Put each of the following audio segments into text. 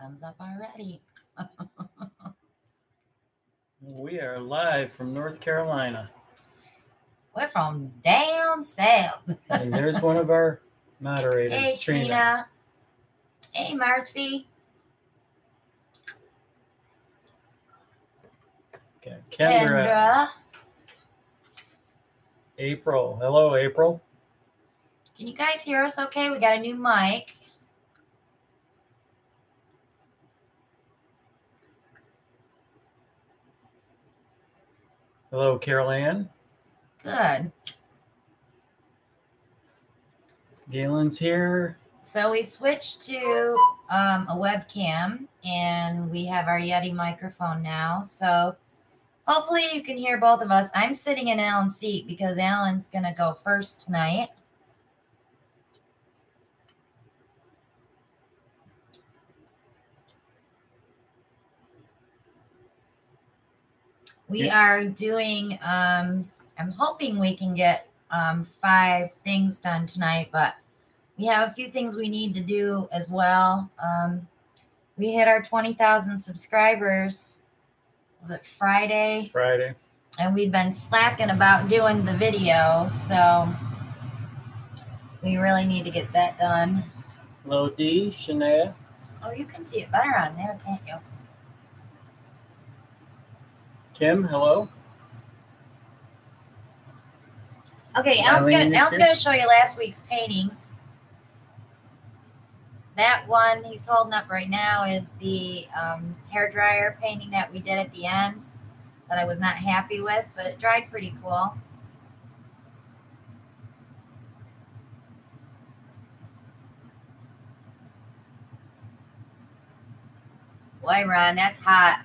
thumbs up already. We are live from North Carolina. We're from down south. And there's one of our moderators, Hey, Trina. Hey, Marcy. Okay. Kendra. April. Hello, April. Can you guys hear us okay? We got a new mic. Hello, Carol Ann. Good. Galen's here. So we switched to a webcam, and we have our Yeti microphone now. So hopefully you can hear both of us. I'm sitting in Alan's seat because Alan's going to go first tonight. We are doing, I'm hoping we can get 5 things done tonight, but we have a few things we need to do as well. We hit our 20,000 subscribers. Was it Friday? Friday. And we've been slacking about doing the video, so we really need to get that done. Hello, Dee, Shania. Oh, you can see it better on there, can't you? Kim, hello. Okay, Alan's gonna show you last week's paintings. That one he's holding up right now is the hairdryer painting that we did at the end that I was not happy with, but it dried pretty cool. Boy, Ron, that's hot.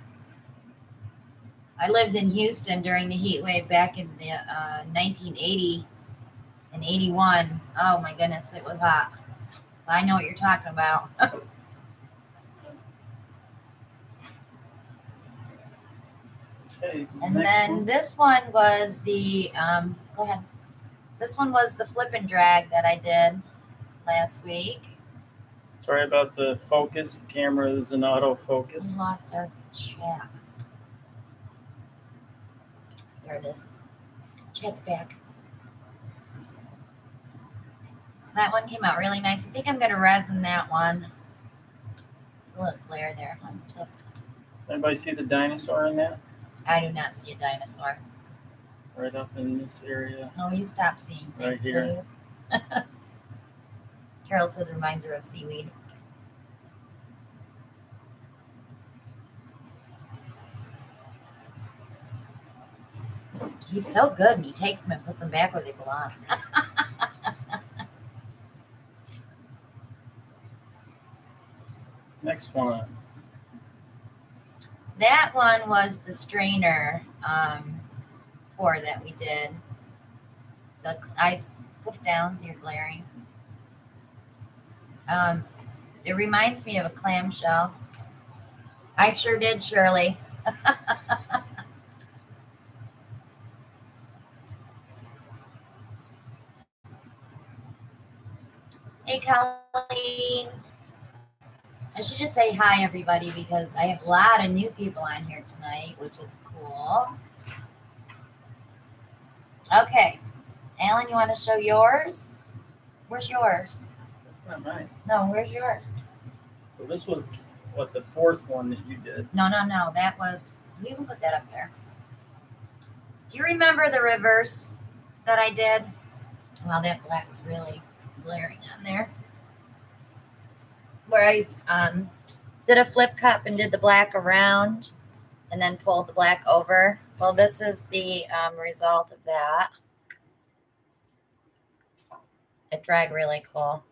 I lived in Houston during the heat wave back in the 1980 and 81. Oh my goodness, it was hot. So I know what you're talking about. Okay, and then this one was the, go ahead. This one was the flip and drag that I did last week. Sorry about the focus. The camera is an autofocus. We lost our chat. There it is. Chat's back. So that one came out really nice. I think I'm going to resin that one. Look, glare there on tip. Anybody see the dinosaur in that? I do not see a dinosaur. Right up in this area. No, you stop seeing things, right here. will you? Carol says reminds her of seaweed. He's so good, and he takes them and puts them back where they belong. Next one. That one was the strainer pour that we did. I put it down. You're glaring. It reminds me of a clamshell. I sure did, Shirley. Hey, Colleen. I should just say hi, everybody, because I have a lot of new people on here tonight, which is cool. Okay. Alan, you want to show yours? Where's yours? That's not mine. No, where's yours? Well, this was, what, the 4th one that you did? No. That was, you can put that up there. Do you remember the reverse that I did? Wow, that black's really glaring on there. Where I did a flip cup and did the black around and then pulled the black over. Well, this is the result of that. It dried really cool.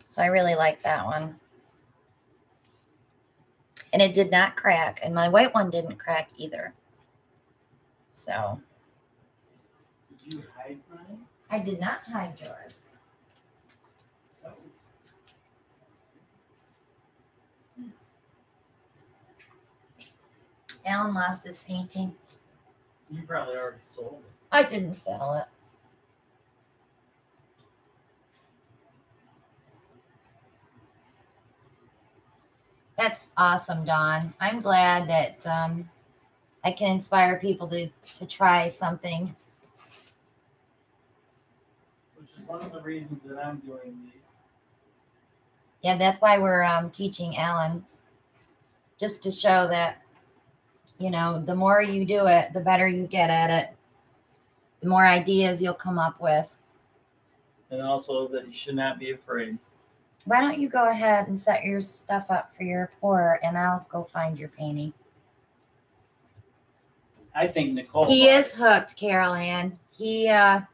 So I really like that one. And it did not crack. And my white one didn't crack either. So. Did you hide mine? I did not hide yours. That was... Alan lost his painting. You probably already sold it. I didn't sell it. That's awesome, Dawn. I'm glad that I can inspire people to try something. Which is one of the reasons that I'm doing these. Yeah, that's why we're teaching Alan, just to show that, you know, the more you do it, the better you get at it, the more ideas you'll come up with. And also that you should not be afraid. Why don't you go ahead and set your stuff up for your pour, and I'll go find your painting. I think Nicole. He is hooked, Carol Ann. He has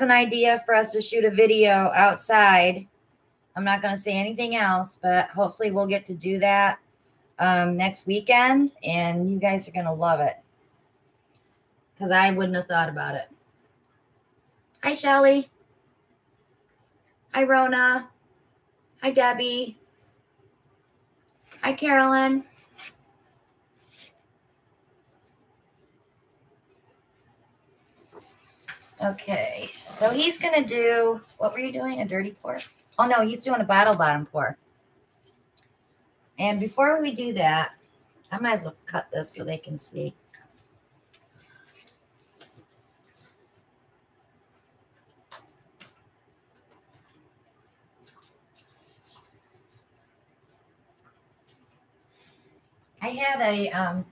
an idea for us to shoot a video outside. I'm not going to say anything else, but hopefully we'll get to do that next weekend, and you guys are going to love it, because I wouldn't have thought about it. Hi, Shelly. Hi, Rona. Hi, Debbie. Hi, Carolyn. Okay, so he's going to do, what were you doing, a dirty pour? Oh, no, he's doing a bottle bottom pour. And before we do that, I might as well cut this so they can see. I had a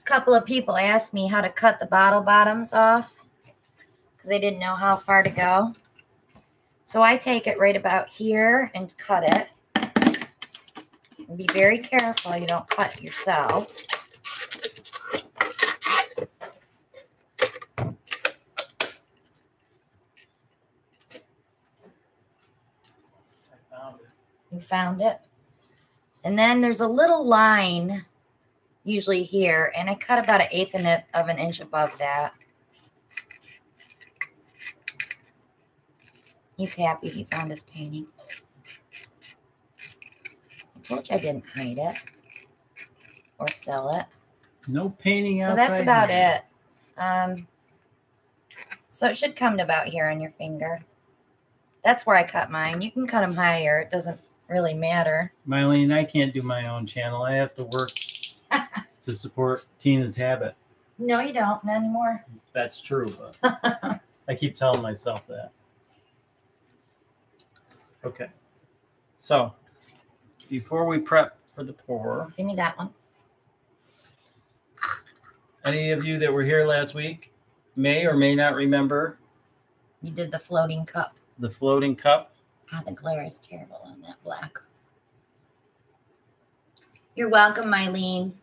couple of people ask me how to cut the bottle bottoms off because they didn't know how far to go. So I take it right about here and cut it. And be very careful you don't cut it yourself. I found it. You found it? And then there's a little line usually here, and I cut about 1/8 of an inch above that. He's happy he found his painting. I told you I didn't hide it or sell it. No painting outside. So that's about it. So it should come to about here on your finger. That's where I cut mine. You can cut them higher. It doesn't really matter. Mylene, I can't do my own channel. I have to work to support Tina's habit. No, you don't. Not anymore. That's true, but I keep telling myself that. Okay. So, before we prep for the pour, Give me that one. any of you that were here last week may or may not remember You did the floating cup. the floating cup. God, the glare is terrible on that black. You're welcome, Mylene.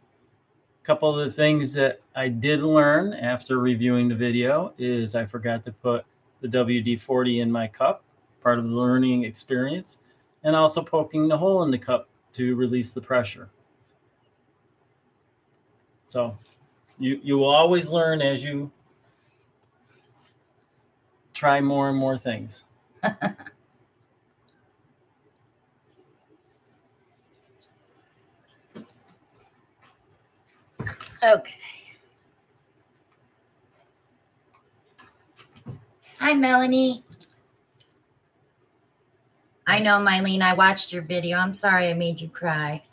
Couple of the things that I did learn after reviewing the video is I forgot to put the WD-40 in my cup, part of the learning experience, and also poking the hole in the cup to release the pressure. So you will always learn as you try more and more things. Okay. Hi, Melanie. I know, Mylene, I watched your video. I'm sorry I made you cry.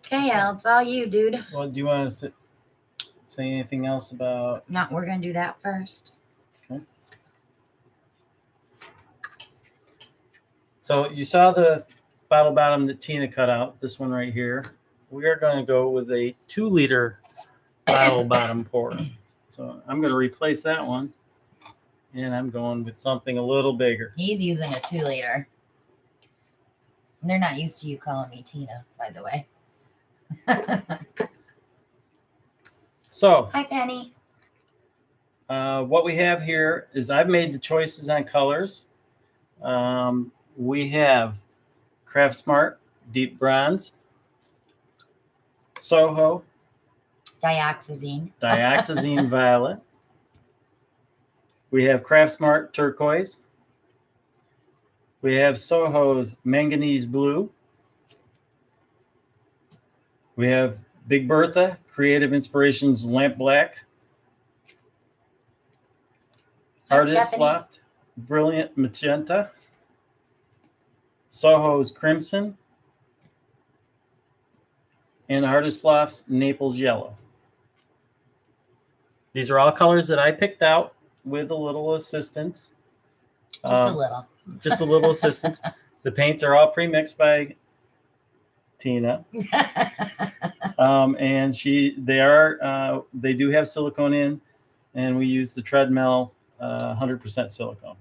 Okay, Al, it's all you, dude. Well, do you want to say anything else about? No, we're going to do that first. Okay. So you saw the bottle bottom that Tina cut out, this one right here. We are going to go with a 2-liter bottle bottom pour. So I'm going to replace that one, and I'm going with something a little bigger. He's using a 2-liter. And they're not used to you calling me Tina, by the way. So, hi, Penny. what we have here is I've made the choices on colors. We have Craft Smart Deep Bronze, Soho Dioxazine Violet. We have Craft Smart Turquoise. We have Soho's Manganese Blue. We have Big Bertha Creative Inspirations Lamp Black. Hi, Artist Stephanie. Loft Brilliant Magenta, Soho's Crimson, and Artist Loft's Naples Yellow. These are all colors that I picked out with a little assistance. Just a little. Just a little assistance. The paints are all pre-mixed by Tina. And they do have silicone in, and we use the Treadmill 100% silicone.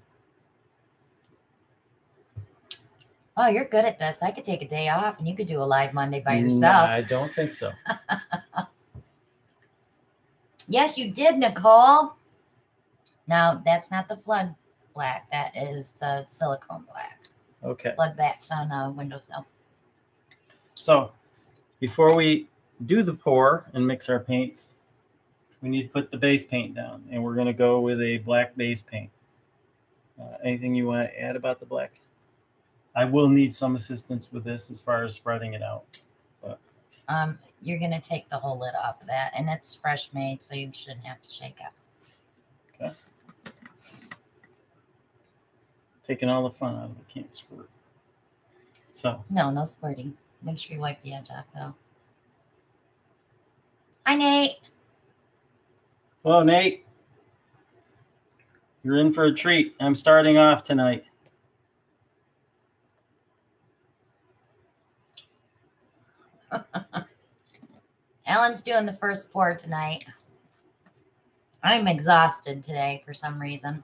Oh, you're good at this. I could take a day off and you could do a live Monday by yourself. I don't think so. Yes, you did, Nicole. Now, that's not the flood black. That is the silicone black. Okay. Flood black's on a windowsill. So, before we do the pour and mix our paints, we need to put the base paint down. And we're going to go with a black base paint. Anything you want to add about the black? I will need some assistance with this as far as spreading it out. But you're going to take the whole lid off of that. And it's fresh made, so you shouldn't have to shake it. Okay. Taking all the fun out of it. Can't squirt. So. No squirting. Make sure you wipe the edge off, though. Hi, Nate. Hello, Nate. You're in for a treat. I'm starting off tonight. Ellen's doing the first pour tonight. I'm exhausted today for some reason.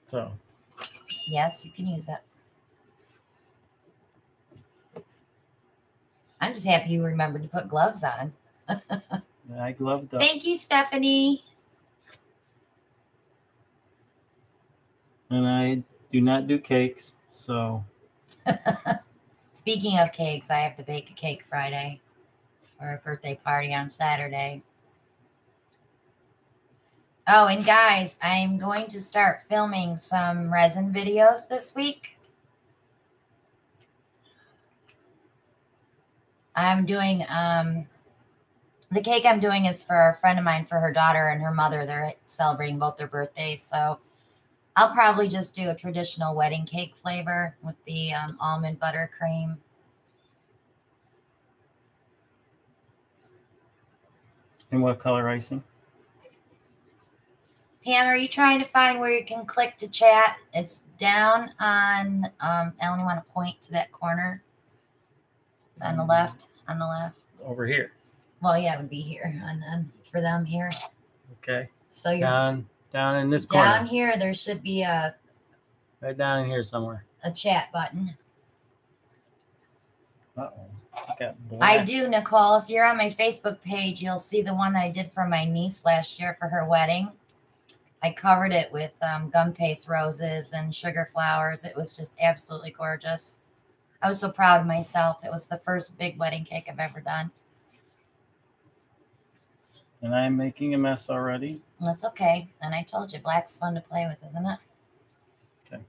So. Yes, you can use it. I'm just happy you remembered to put gloves on. I gloved up. Thank you, Stephanie. And I do not do cakes, so. Speaking of cakes, I have to bake a cake Friday for a birthday party on Saturday. Oh, and guys, I'm going to start filming some resin videos this week. I'm doing, the cake I'm doing is for a friend of mine, for her daughter and her mother. They're celebrating both their birthdays. So I'll probably just do a traditional wedding cake flavor with the almond buttercream. And what color icing? Pam, are you trying to find where you can click to chat? It's down on, Ellen, you want to point to that corner? On the left, Over here. Well, yeah, it would be here, and then for them here. Okay. So you're down in this corner. Down here, there should be right down in here somewhere. A chat button. Uh-oh. I do, Nicole. If you're on my Facebook page, you'll see the one that I did for my niece last year for her wedding. I covered it with gum paste roses and sugar flowers. It was just absolutely gorgeous. I was so proud of myself. It was the first big wedding cake I've ever done. And I'm making a mess already. That's okay. And I told you, black's fun to play with, isn't it? Okay.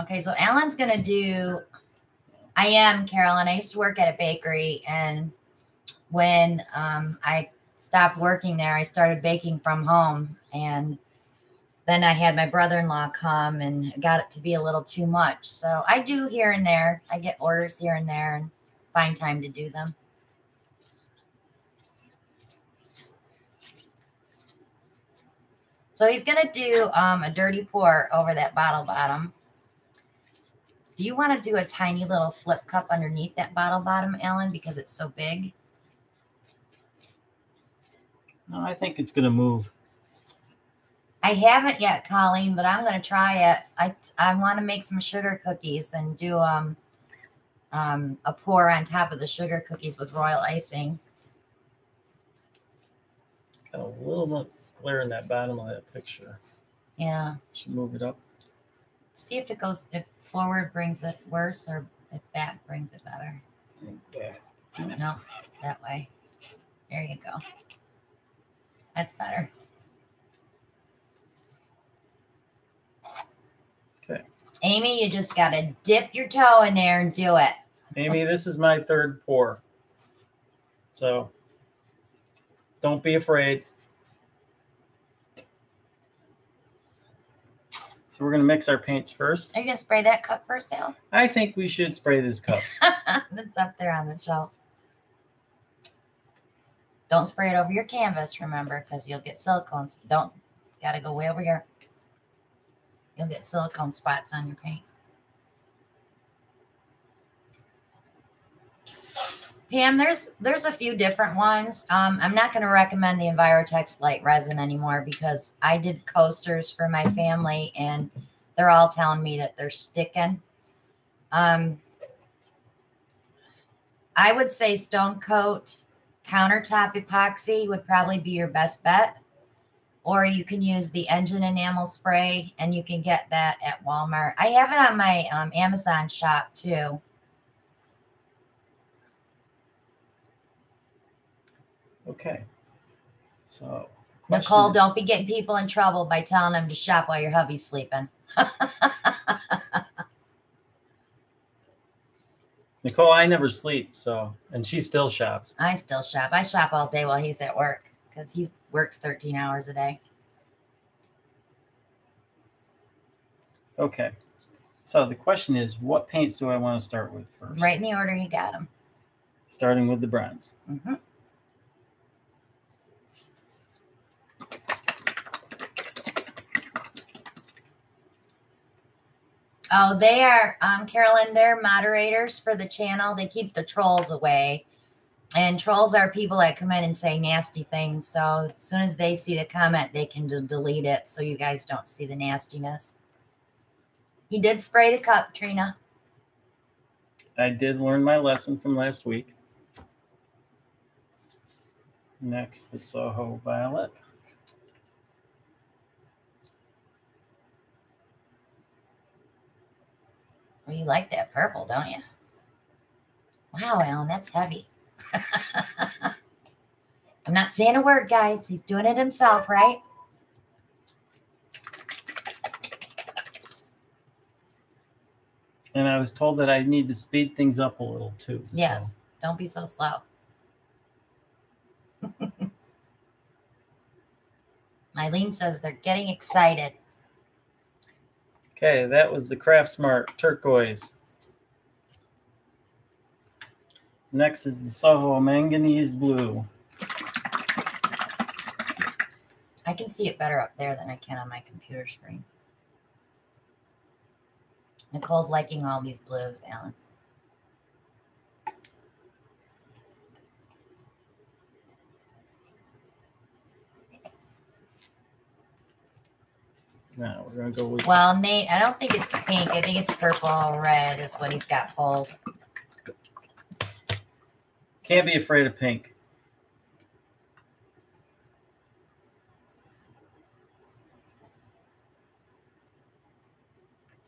Okay, so Alan's going to do... I am, Carolyn. I used to work at a bakery, and when I stopped working there, I started baking from home, and then I had my brother-in-law come and got it to be a little too much. So I do here and there. I get orders here and there and find time to do them. So he's going to do a dirty pour over that bottle bottom. Do you want to do a tiny little flip cup underneath that bottle bottom, Alan, because it's so big? No, I think it's going to move. I haven't yet, Colleen, but I'm going to try it. I want to make some sugar cookies and do a pour on top of the sugar cookies with royal icing. Got a little bit glare in that bottom of that picture. Yeah. Should move it up. See if it goes, if forward brings it worse or if back brings it better. Back. No, that way. There you go. That's better. Okay. Amy, you just got to dip your toe in there and do it. Amy, this is my third pour. So don't be afraid. So we're going to mix our paints first. Are you going to spray that cup first, Al? I think we should spray this cup. That's up there on the shelf. Don't spray it over your canvas, remember, because you'll get silicones. Don't. Got to go way over here. You'll get silicone spots on your paint. Pam, there's a few different ones. I'm not going to recommend the Envirotex light resin anymore because I did coasters for my family and they're all telling me that they're sticking. I would say Stone Coat countertop epoxy would probably be your best bet. Or you can use the engine enamel spray and you can get that at Walmart. I have it on my Amazon shop too. Okay. So, Nicole, don't be getting people in trouble by telling them to shop while your hubby's sleeping. Nicole, I never sleep, so, and she still shops. I still shop. I shop all day while he's at work because he works 13 hours a day. Okay. So the question is, what paints do I want to start with first? Right in the order you got them. Starting with the bronze. Mm-hmm. Oh, they are, Carolyn, they're moderators for the channel. They keep the trolls away. And trolls are people that come in and say nasty things. So as soon as they see the comment, they can delete it so you guys don't see the nastiness. He did spray the cup, Trina. I did learn my lesson from last week. Next, the Soho Violet. Well, you like that purple, don't you? Wow, Alan, that's heavy. I'm not saying a word, guys. He's doing it himself, right? And I was told that I need to speed things up a little too. Yes. So. Don't be so slow. Eileen says they're getting excited. Okay, that was the Craftsmart turquoise. Next is the Soho manganese blue. I can see it better up there than I can on my computer screen. Nicole's liking all these blues, Alan. Now we're going to go with... Well, Nate, I don't think it's pink. I think it's purple or red is what he's got pulled. Can't be afraid of pink.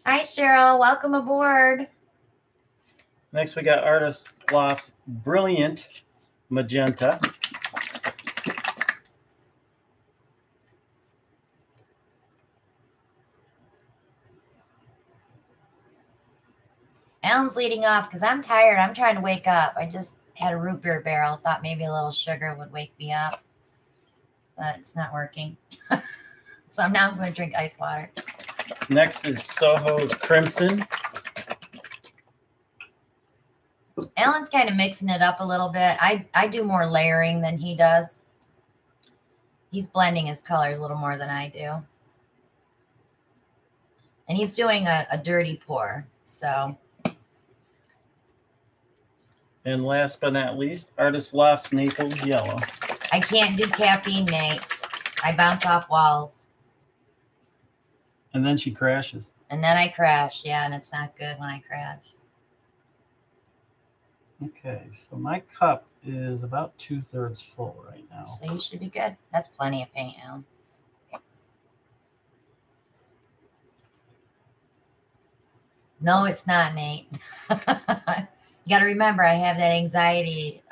Hi, Cheryl. Welcome aboard. Next, we got Artist Loft's Brilliant Magenta. Alan's leading off because I'm tired. I'm trying to wake up. I just had a root beer barrel. Thought maybe a little sugar would wake me up. But it's not working. So now I'm going to drink ice water. Next is Soho's Crimson. Alan's kind of mixing it up a little bit. I do more layering than he does. He's blending his colors a little more than I do. And he's doing a dirty pour. So... And last but not least, Artist Loft's Naples Yellow. I can't do caffeine, Nate. I bounce off walls. And then she crashes. And then I crash. Yeah, and it's not good when I crash. Okay, so my cup is about 2/3 full right now. So you should be good. That's plenty of paint, Alan. No, it's not, Nate. You got to remember, I have that anxiety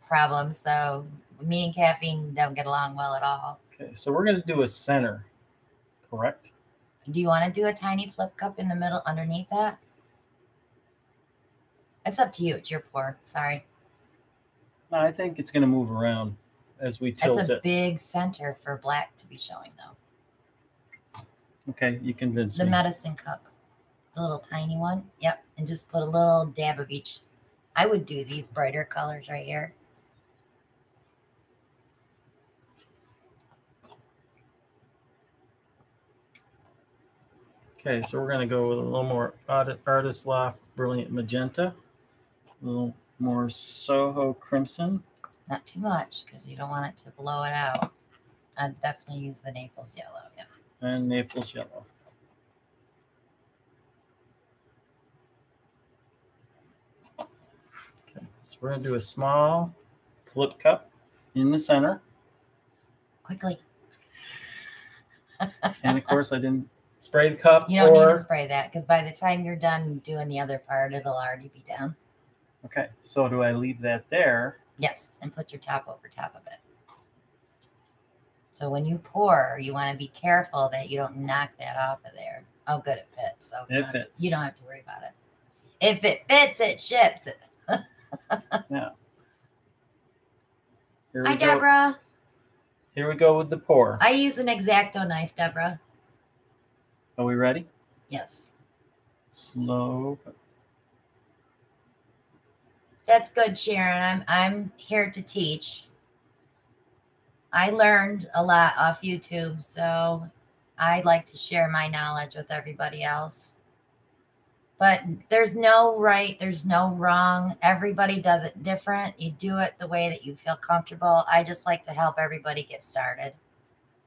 problem, so me and caffeine don't get along well at all. Okay, so we're going to do a center, correct? Do you want to do a tiny flip cup in the middle underneath that? It's up to you. It's your pour. Sorry. No, I think it's going to move around as we tilt it. That's a big center for black to be showing, though. Okay, you convinced The me. medicine cup. The little tiny one. Yep. And just put a little dab of each. I would do these brighter colors right here. Okay, so we're going to go with a little more Artist Loft Brilliant Magenta, a little more Soho Crimson. Not too much because you don't want it to blow it out. I'd definitely use the Naples yellow. Yeah. And Naples Yellow. Okay, so we're going to do a small flip cup in the center. Quickly. And of course, I didn't spray the cup. You don't need to spray that because by the time you're done doing the other part, it'll already be down. Okay, so do I leave that there? Yes, and put your top over top of it. So when you pour, you want to be careful that you don't knock that off of there. Oh, good, it fits. So it fits. You don't have to worry about it. If it fits, it ships. Yeah. Hi, Deborah. Here we go with the pour. I use an X-Acto knife, Deborah. Are we ready? Yes. Slow. That's good, Sharon. I'm here to teach. I learned a lot off YouTube, so I like to share my knowledge with everybody else. But there's no right, there's no wrong. Everybody does it different. You do it the way that you feel comfortable. I just like to help everybody get started.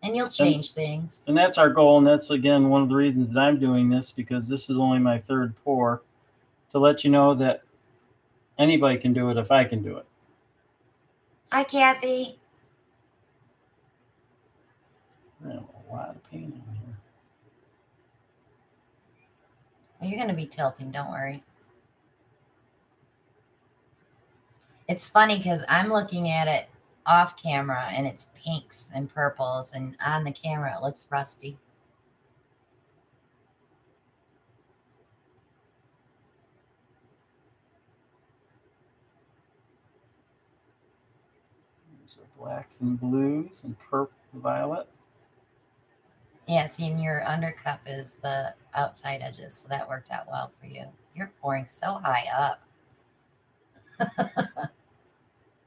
And you'll change things. And that's our goal. And that's, again, one of the reasons that I'm doing this, because this is only my third pour, to let you know that anybody can do it if I can do it. Hi, Kathy. I have a lot of paint in here. Well, you're going to be tilting. Don't worry. It's funny because I'm looking at it off camera and it's pinks and purples, and on the camera it looks rusty. There's our blacks and blues and purple, violet. Yeah, see, and your undercup is the outside edges, so that worked out well for you. You're pouring so high up.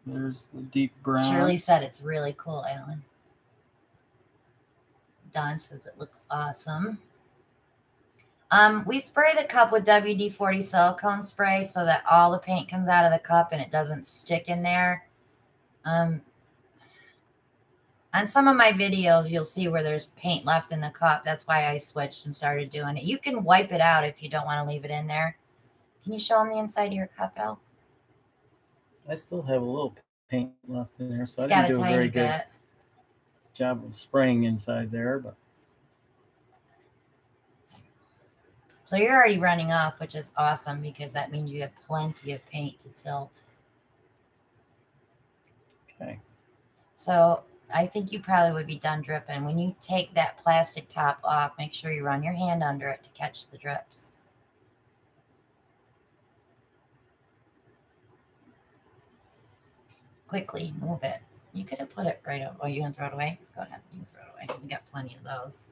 There's the deep brown. Shirley said it's really cool, Alan. Don says it looks awesome. We spray the cup with WD-40 silicone spray so that all the paint comes out of the cup and it doesn't stick in there. On some of my videos, you'll see where there's paint left in the cup. That's why I switched and started doing it. You can wipe it out if you don't want to leave it in there. Can you show them the inside of your cup, Elle? I still have a little paint left in there, so I didn't do a very good job of spraying inside there. But so you're already running off, which is awesome because that means you have plenty of paint to tilt. Okay. So I think you probably would be done dripping. When you take that plastic top off, make sure you run your hand under it to catch the drips. Quickly move it. You could have put it right over. Oh, you gonna throw it away? Go ahead. You can throw it away. We got plenty of those.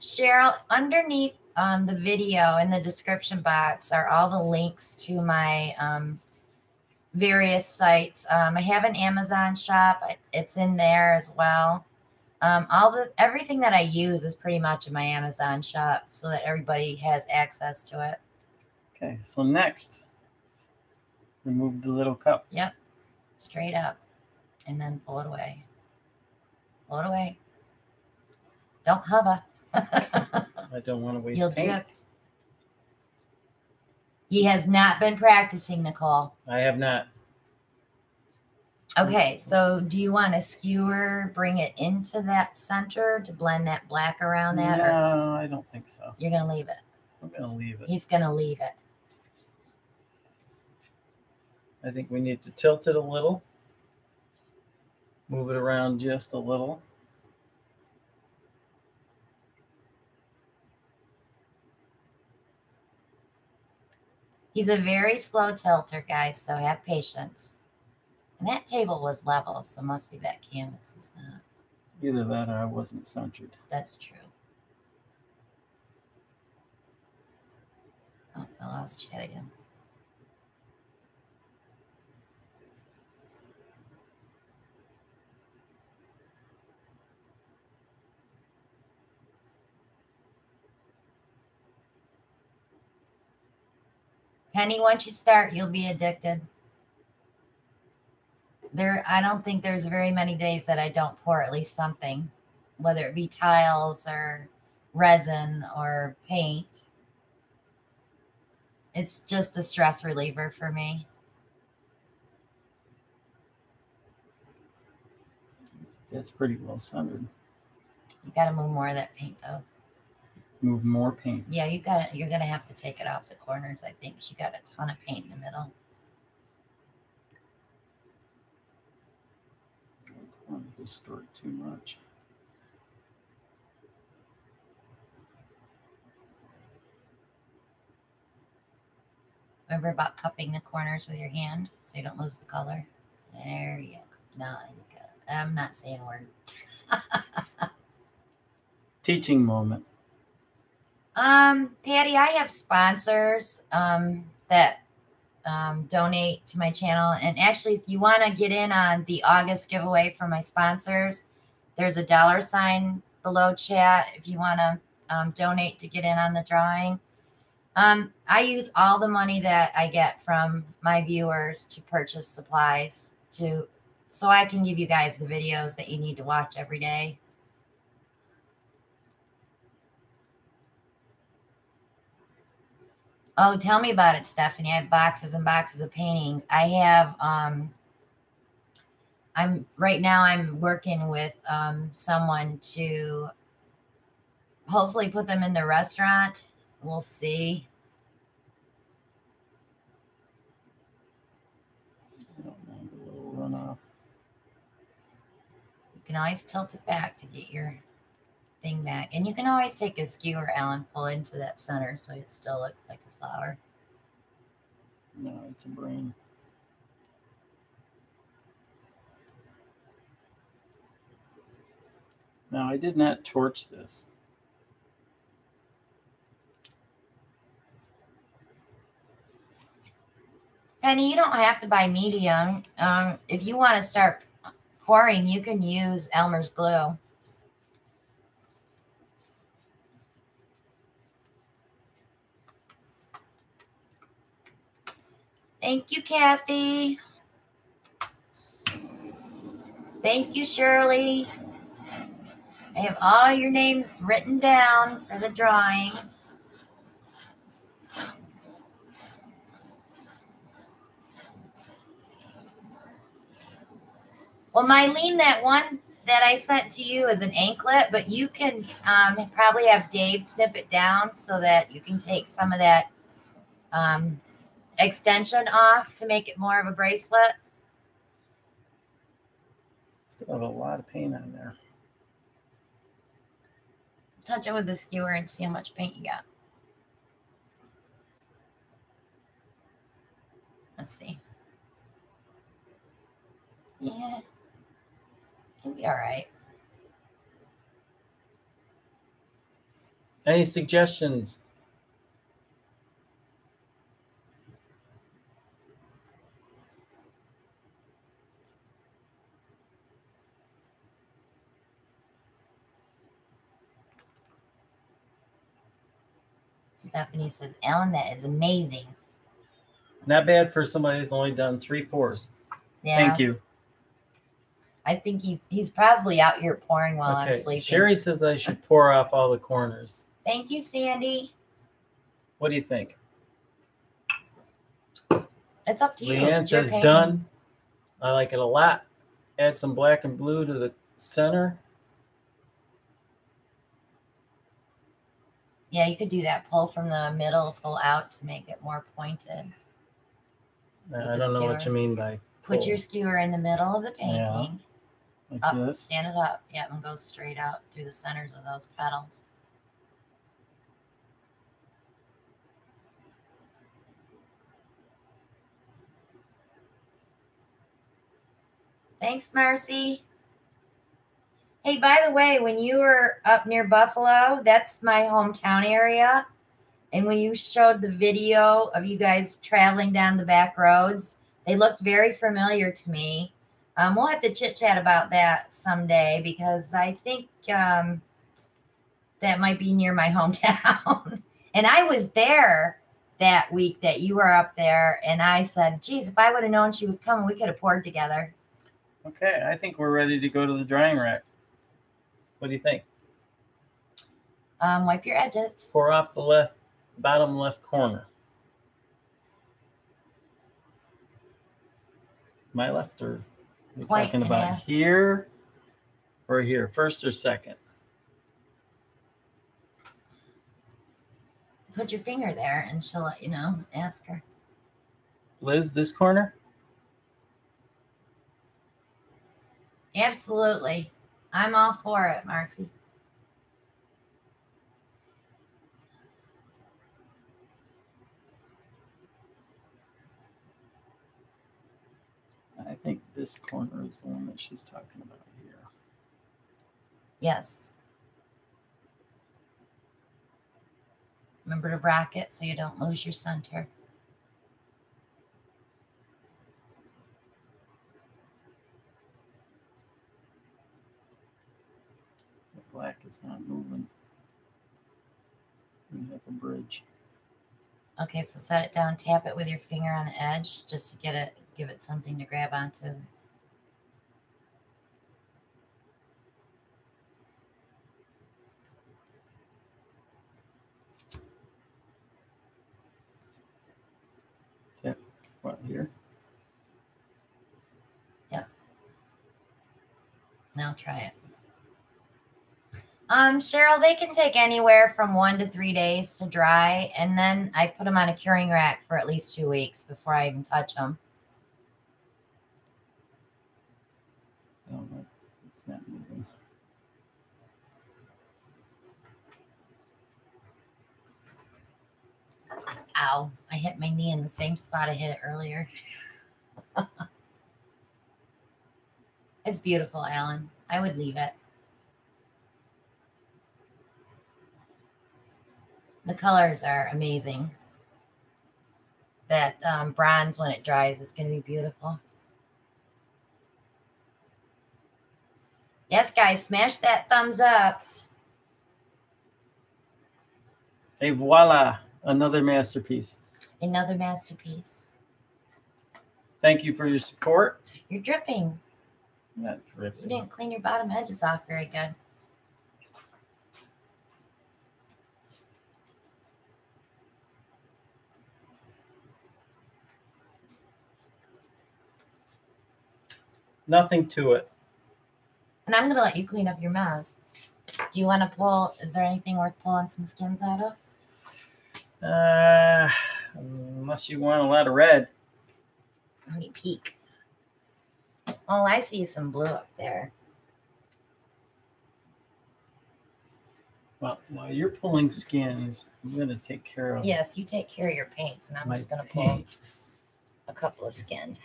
Cheryl, underneath the video in the description box are all the links to my various sites. I have an Amazon shop. It's in there as well. Everything that I use is pretty much in my Amazon shop so that everybody has access to it. Okay, so next, remove the little cup. Yep, straight up, and then pull it away. Pull it away. Don't hover. I don't want to waste You'll paint. drip. He has not been practicing, Nicole. I have not. Okay, so do you want a skewer, bring it into that center to blend that black around that? No, or I don't think so. you're going to leave it? I'm going to leave it. He's going to leave it. I think we need to tilt it a little. Move it around just a little. He's a very slow tilter, guys, so have patience. And that table was level, so must be that canvas is not. Either that or I wasn't centered. That's true. Oh, I lost chat again. Penny, once you start, you'll be addicted. I don't think there's very many days that I don't pour at least something, whether it be tiles or resin or paint. It's just a stress reliever for me. That's pretty well centered. You got to move more of that paint though. Move more paint. Yeah, you're gonna have to take it off the corners, I think. You got a ton of paint in the middle. I don't want to distort too much. Remember about cupping the corners with your hand so you don't lose the color? There you go. Now you got it. I'm not saying a word. Teaching moment. Patty, I have sponsors that donate to my channel. And actually, if you want to get in on the August giveaway for my sponsors, there's a $sign below chat if you want to donate to get in on the drawing. I use all the money that I get from my viewers to purchase supplies so I can give you guys the videos that you need to watch every day. Oh, tell me about it, Stephanie. I have boxes and boxes of paintings. I have, right now I'm working with someone to hopefully put them in the restaurant. We'll see. I don't mind a little runoff. You can always tilt it back to get your thing back. And you can always take a skewer, Alan, pull into that center so it still looks like a flower. No, it's a brain. Now, I did not torch this. Penny, you don't have to buy medium. If you want to start pouring, you can use Elmer's glue. Thank you, Kathy. Thank you, Shirley. I have all your names written down for the drawing. Well, Mylene, that one that I sent to you is an anklet, but you can probably have Dave snip it down so that you can take some of that extension off to make it more of a bracelet. Still have a lot of paint on there. Touch it with the skewer and see how much paint you got. Let's see. Yeah, it'll be all right. Any suggestions? Stephanie says, Ellen, that is amazing. Not bad for somebody that's only done 3 pours. Yeah. Thank you. I think he's probably out here pouring while I'm sleeping. Sherry says I should pour off all the corners. Thank you, Sandy. What do you think? It's up to you. Leanne says done. I like it a lot. Add some black and blue to the center. Yeah, you could do that. Pull from the middle, pull out to make it more pointed. I don't know what you mean by pull. Put your skewer in the middle of the painting. Yeah, like up, this. Stand it up. Yeah, and go straight out through the centers of those petals. Thanks, Marcy. Hey, by the way, when you were up near Buffalo, that's my hometown area. And when you showed the video of you guys traveling down the back roads, they looked very familiar to me. We'll have to chit chat about that someday because I think that might be near my hometown. And I was there that week that you were up there. And I said, geez, if I would have known she was coming, we could have poured together. Okay, I think we're ready to go to the drying rack. What do you think? Wipe your edges. Pour off the bottom left corner. My left, or we're talking about here or here? First or second? Put your finger there and she'll let you know. Ask her. Liz, this corner? Absolutely. I'm all for it, Marcy. I think this corner is the one that she's talking about here. Yes. Remember to rack it so you don't lose your center. The black is not moving. We have a bridge. Okay, so set it down, tap it with your finger on the edge just to give it something to grab onto. Tap what, here? Yep. Now try it. Cheryl, they can take anywhere from 1 to 3 days to dry, and then I put them on a curing rack for at least 2 weeks before I even touch them. Oh, no, it's not moving. Ow, I hit my knee in the same spot I hit it earlier. It's beautiful, Alan. I would leave it. The colors are amazing. That bronze, when it dries, is going to be beautiful. Yes, guys, smash that thumbs up. Hey, voila, another masterpiece. Another masterpiece. Thank you for your support. You're dripping. Not dripping. You didn't clean your bottom edges off very good. Nothing to it. And I'm going to let you clean up your mess. Do you want to pull? Is there anything worth pulling some skins out of? Unless you want a lot of red. Let me peek. Oh, I see some blue up there. Well, while you're pulling skins, I'm going to take care of. Yes, you take care of your paints, and I'm just going to pull a couple of skins.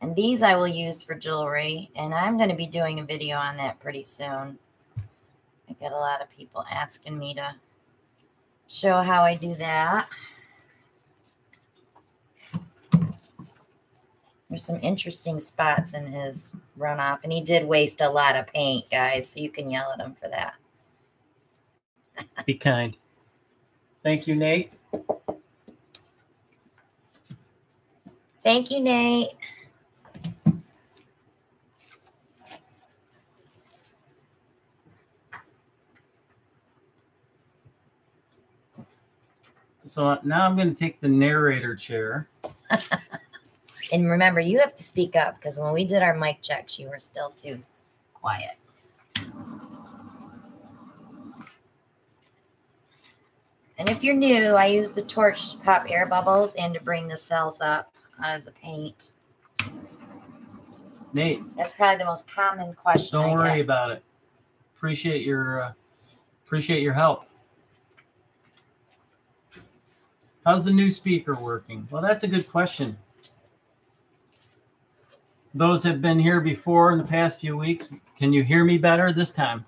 And these I will use for jewelry, and I'm going to be doing a video on that pretty soon. I get a lot of people asking me to show how I do that. There's some interesting spots in his runoff, and he did waste a lot of paint, guys, so you can yell at him for that. Be kind. Thank you, Nate. Thank you, Nate. So now I'm going to take the narrator chair. And remember, you have to speak up because when we did our mic checks, you were still too quiet. And if you're new, I use the torch to pop air bubbles and to bring the cells up out of the paint. Nate. That's probably the most common question I get. Don't worry about it. Appreciate your help. How's the new speaker working? Well, that's a good question. those have been here before in the past few weeks. Can you hear me better this time?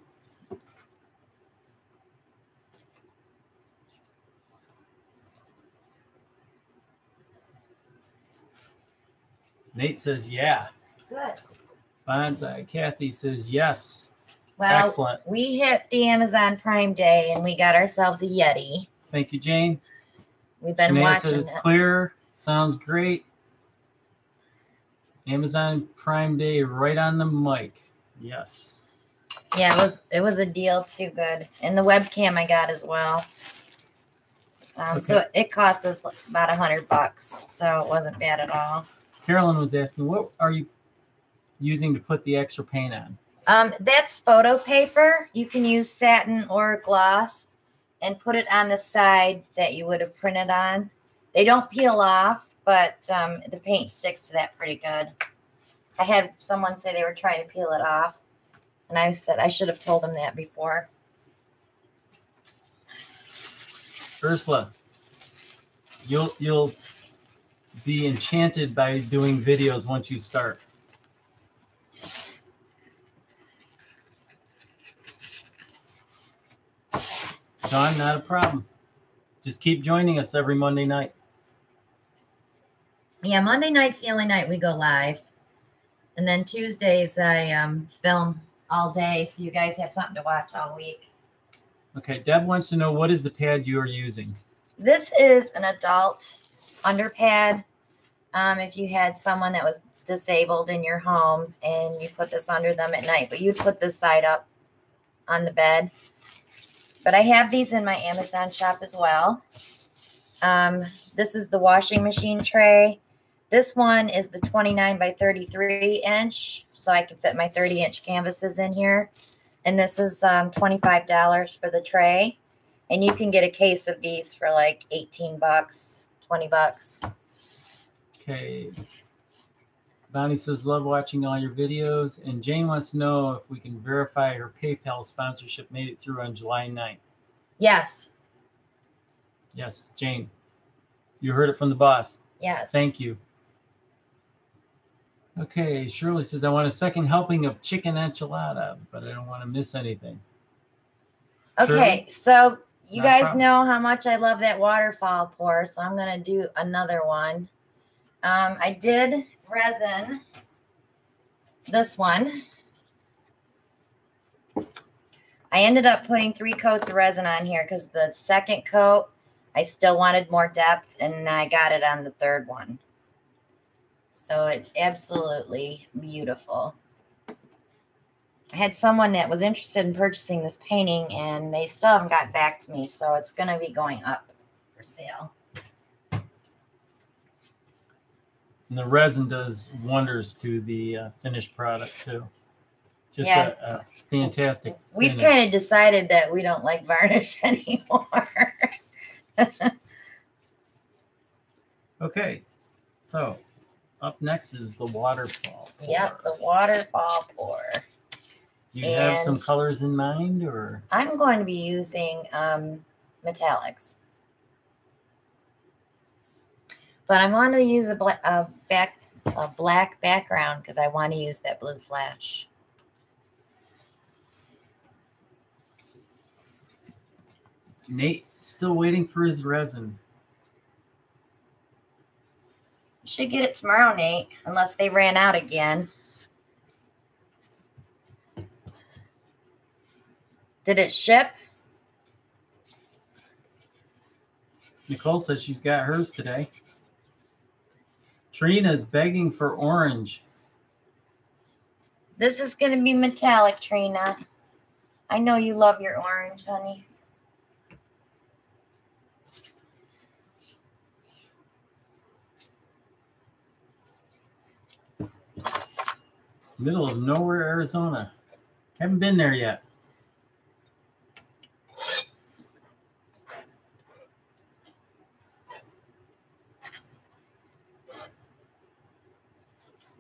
Nate says, yeah. Good. Bonsai. Kathy says, yes. Well, excellent. We hit the Amazon Prime Day and we got ourselves a Yeti. Thank you, Jane. We've been Shanae watching said it's clear. Sounds great. Amazon Prime Day right on the mic. Yes. Yeah, it was a deal too good. And the webcam I got as well. Okay. So it cost us about $100, so it wasn't bad at all. Carolyn was asking, what are you using to put the extra paint on? That's photo paper. You can use satin or gloss and put it on the side that you would have printed on. They don't peel off, but the paint sticks to that pretty good. I had someone say they were trying to peel it off, and I said I should have told them that before. Ursula, you'll be enchanted by doing videos once you start. John, not a problem. Just keep joining us every Monday night. Yeah, Monday night's the only night we go live. And then Tuesdays I film all day, so you guys have something to watch all week. Okay, Deb wants to know, what is the pad you are using? This is an adult underpad. If you had someone that was disabled in your home and you put this under them at night, but you'd put this side up on the bed. But I have these in my Amazon shop as well. This is the washing machine tray. This one is the 29 by 33 inch, so I can fit my 30-inch canvases in here. And this is $25 for the tray. And you can get a case of these for like $18, $20. Okay. Bonnie says, love watching all your videos. And Jane wants to know if we can verify her PayPal sponsorship made it through on July 9th. Yes. Yes, Jane. You heard it from the boss. Yes. Thank you. Okay, Shirley says, I want a second helping of chicken enchilada, but I don't want to miss anything. Okay, Shirley? So you Not a guys problem. know how much I love that waterfall pour, so I'm going to do another one. I did resin this one. I ended up putting 3 coats of resin on here because the second coat, I still wanted more depth, and I got it on the third one. So it's absolutely beautiful. I had someone that was interested in purchasing this painting, and they still haven't got back to me, so it's going to be going up for sale. And the resin does wonders to the finished product, too. Just Yeah. a fantastic We've finish. kind of decided that we don't like varnish anymore. Okay, so up next is the waterfall pour. Yep, the waterfall pour. You have some And- colors in mind, or? I'm going to be using metallics. But I'm going to use a black background because I want to use that blue flash. Nate still waiting for his resin. You should get it tomorrow, Nate, unless they ran out again. Did it ship? Nicole says she's got hers today. Trina's begging for orange. This is going to be metallic, Trina. I know you love your orange, honey. Middle of nowhere, Arizona. Haven't been there yet.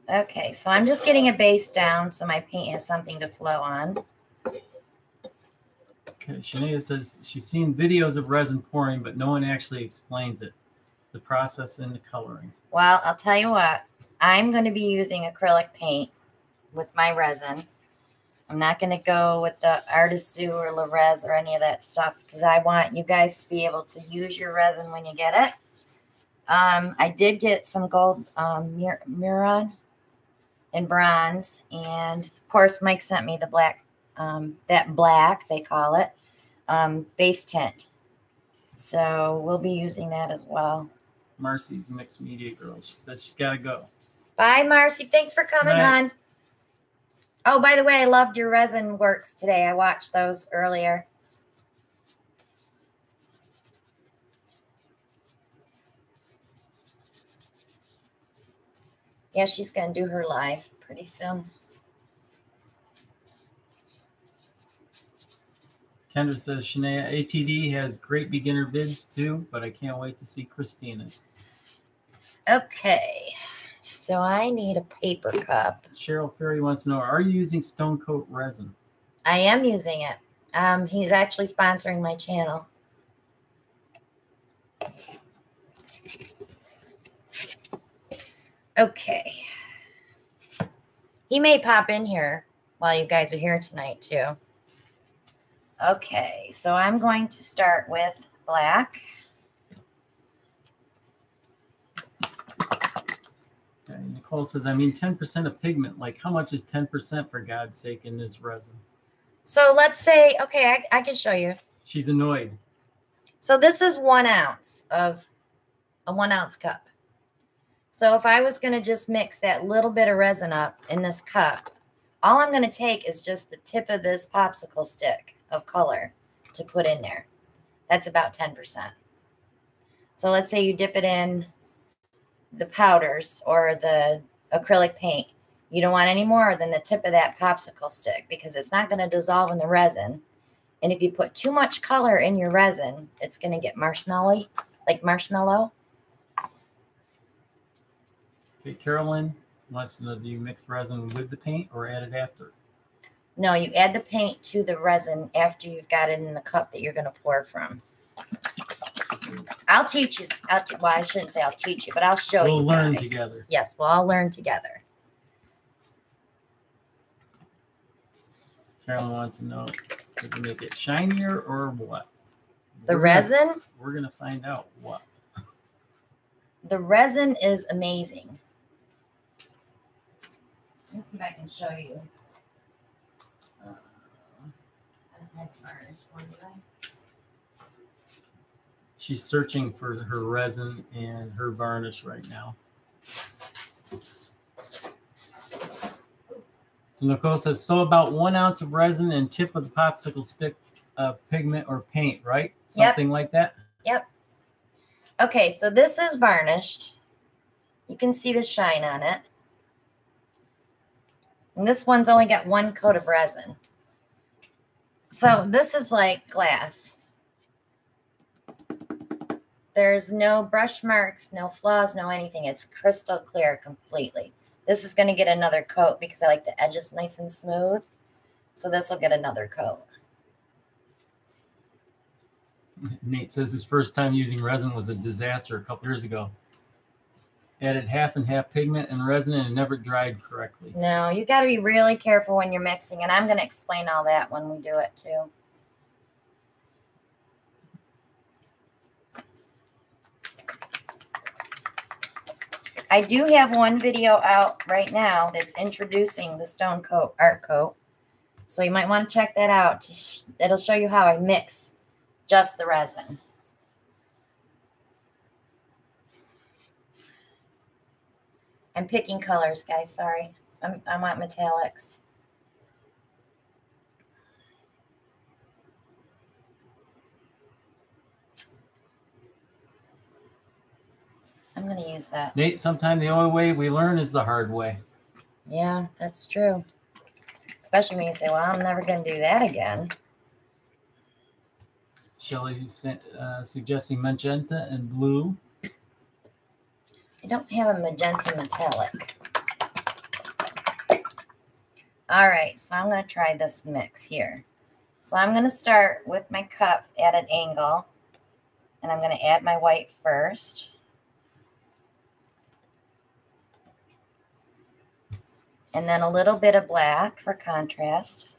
Okay, so I'm just getting a base down so my paint has something to flow on. Okay, Shania says she's seen videos of resin pouring, but no one actually explains it, the process and the coloring. Well, I'll tell you what. I'm going to be using acrylic paint with my resin. I'm not going to go with the Artisan or Lorez or any of that stuff because I want you guys to be able to use your resin when you get it. I did get some gold Miron and bronze, and of course Mike sent me the black, that black they call it, base tint. So we'll be using that as well. Marcy's mixed media girl. She says she's got to go. Bye, Marcy. Thanks for coming, hon. Oh, by the way, I loved your resin works today. I watched those earlier. Yeah, she's going to do her live pretty soon. Kendra says, Shania, ATD has great beginner vids too, but I can't wait to see Christina's. Okay. So I need a paper cup. Cheryl Ferry wants to know, are you using Stone Coat resin? I am using it. He's actually sponsoring my channel. Okay. He may pop in here while you guys are here tonight too. Okay, so I'm going to start with black. Okay, Nicole says, I mean 10% of pigment. Like, how much is 10% for God's sake in this resin? So let's say, okay, I can show you. She's annoyed. So this is 1 ounce of a 1 ounce cup. So if I was going to just mix that little bit of resin up in this cup, all I'm going to take is just the tip of this popsicle stick of color to put in there. That's about 10%. So let's say you dip it in the powders or the acrylic paint. You don't want any more than the tip of that popsicle stick because it's not going to dissolve in the resin. And if you put too much color in your resin, it's going to get marshmallowy, like marshmallow. Okay, Carolyn wants to know, do you mix resin with the paint or add it after? No, you add the paint to the resin after you've got it in the cup that you're going to pour from. I'll teach you. Well, I shouldn't say I'll teach you, but I'll show you. We'll learn together. Yes, we'll all learn together. Carolyn wants to know, does it make it shinier or what? The resin? We're going to find out what. The resin is amazing. Let's see if I can show you. I had varnish one, did I? She's searching for her resin and her varnish right now. So Nicole says, so about 1 ounce of resin and tip of the popsicle stick pigment or paint, right? Something like that? Yep. Okay, so this is varnished. You can see the shine on it. And this one's only got 1 coat of resin. So this is like glass. There's no brush marks, no flaws, no anything. It's crystal clear completely. This is going to get another coat because I like the edges nice and smooth. So this will get another coat. Nate says his first time using resin was a disaster a couple years ago. Added half and half pigment and resin and it never dried correctly. No, you got to be really careful when you're mixing. And I'm going to explain all that when we do it too. I do have one video out right now that's introducing the Stone Coat Art Coat. So you might want to check that out. It'll show you how I mix just the resin. I'm picking colors, guys. Sorry. I want metallics. I'm going to use that. Nate, sometimes the only way we learn is the hard way. Yeah, that's true. Especially when you say, well, I'm never going to do that again. Shelly's suggesting magenta and blue. I don't have a magenta metallic. All right, so I'm going to try this mix here. So I'm going to start with my cup at an angle, and I'm going to add my white first. And then a little bit of black for contrast.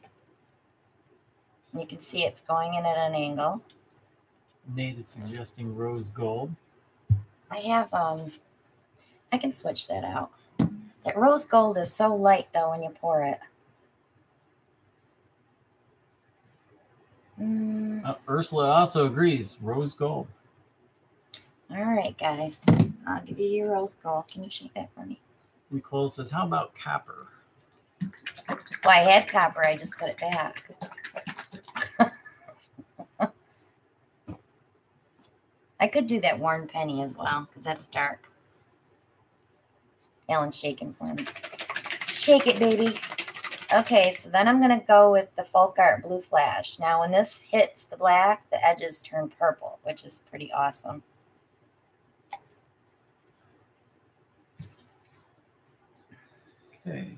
You can see it's going in at an angle. Nate is suggesting rose gold. I have, I can switch that out. That rose gold is so light, though, when you pour it. Ursula also agrees. Rose gold. All right, guys. I'll give you your rose gold. Can you shake that for me? Nicole says, how about copper? Well, I had copper. I just put it back. I could do that worn penny as well, because that's dark. Alan's shaking for me. Shake it, baby. Okay, so then I'm going to go with the Folk Art Blue Flash. Now, when this hits the black, the edges turn purple, which is pretty awesome. Okay.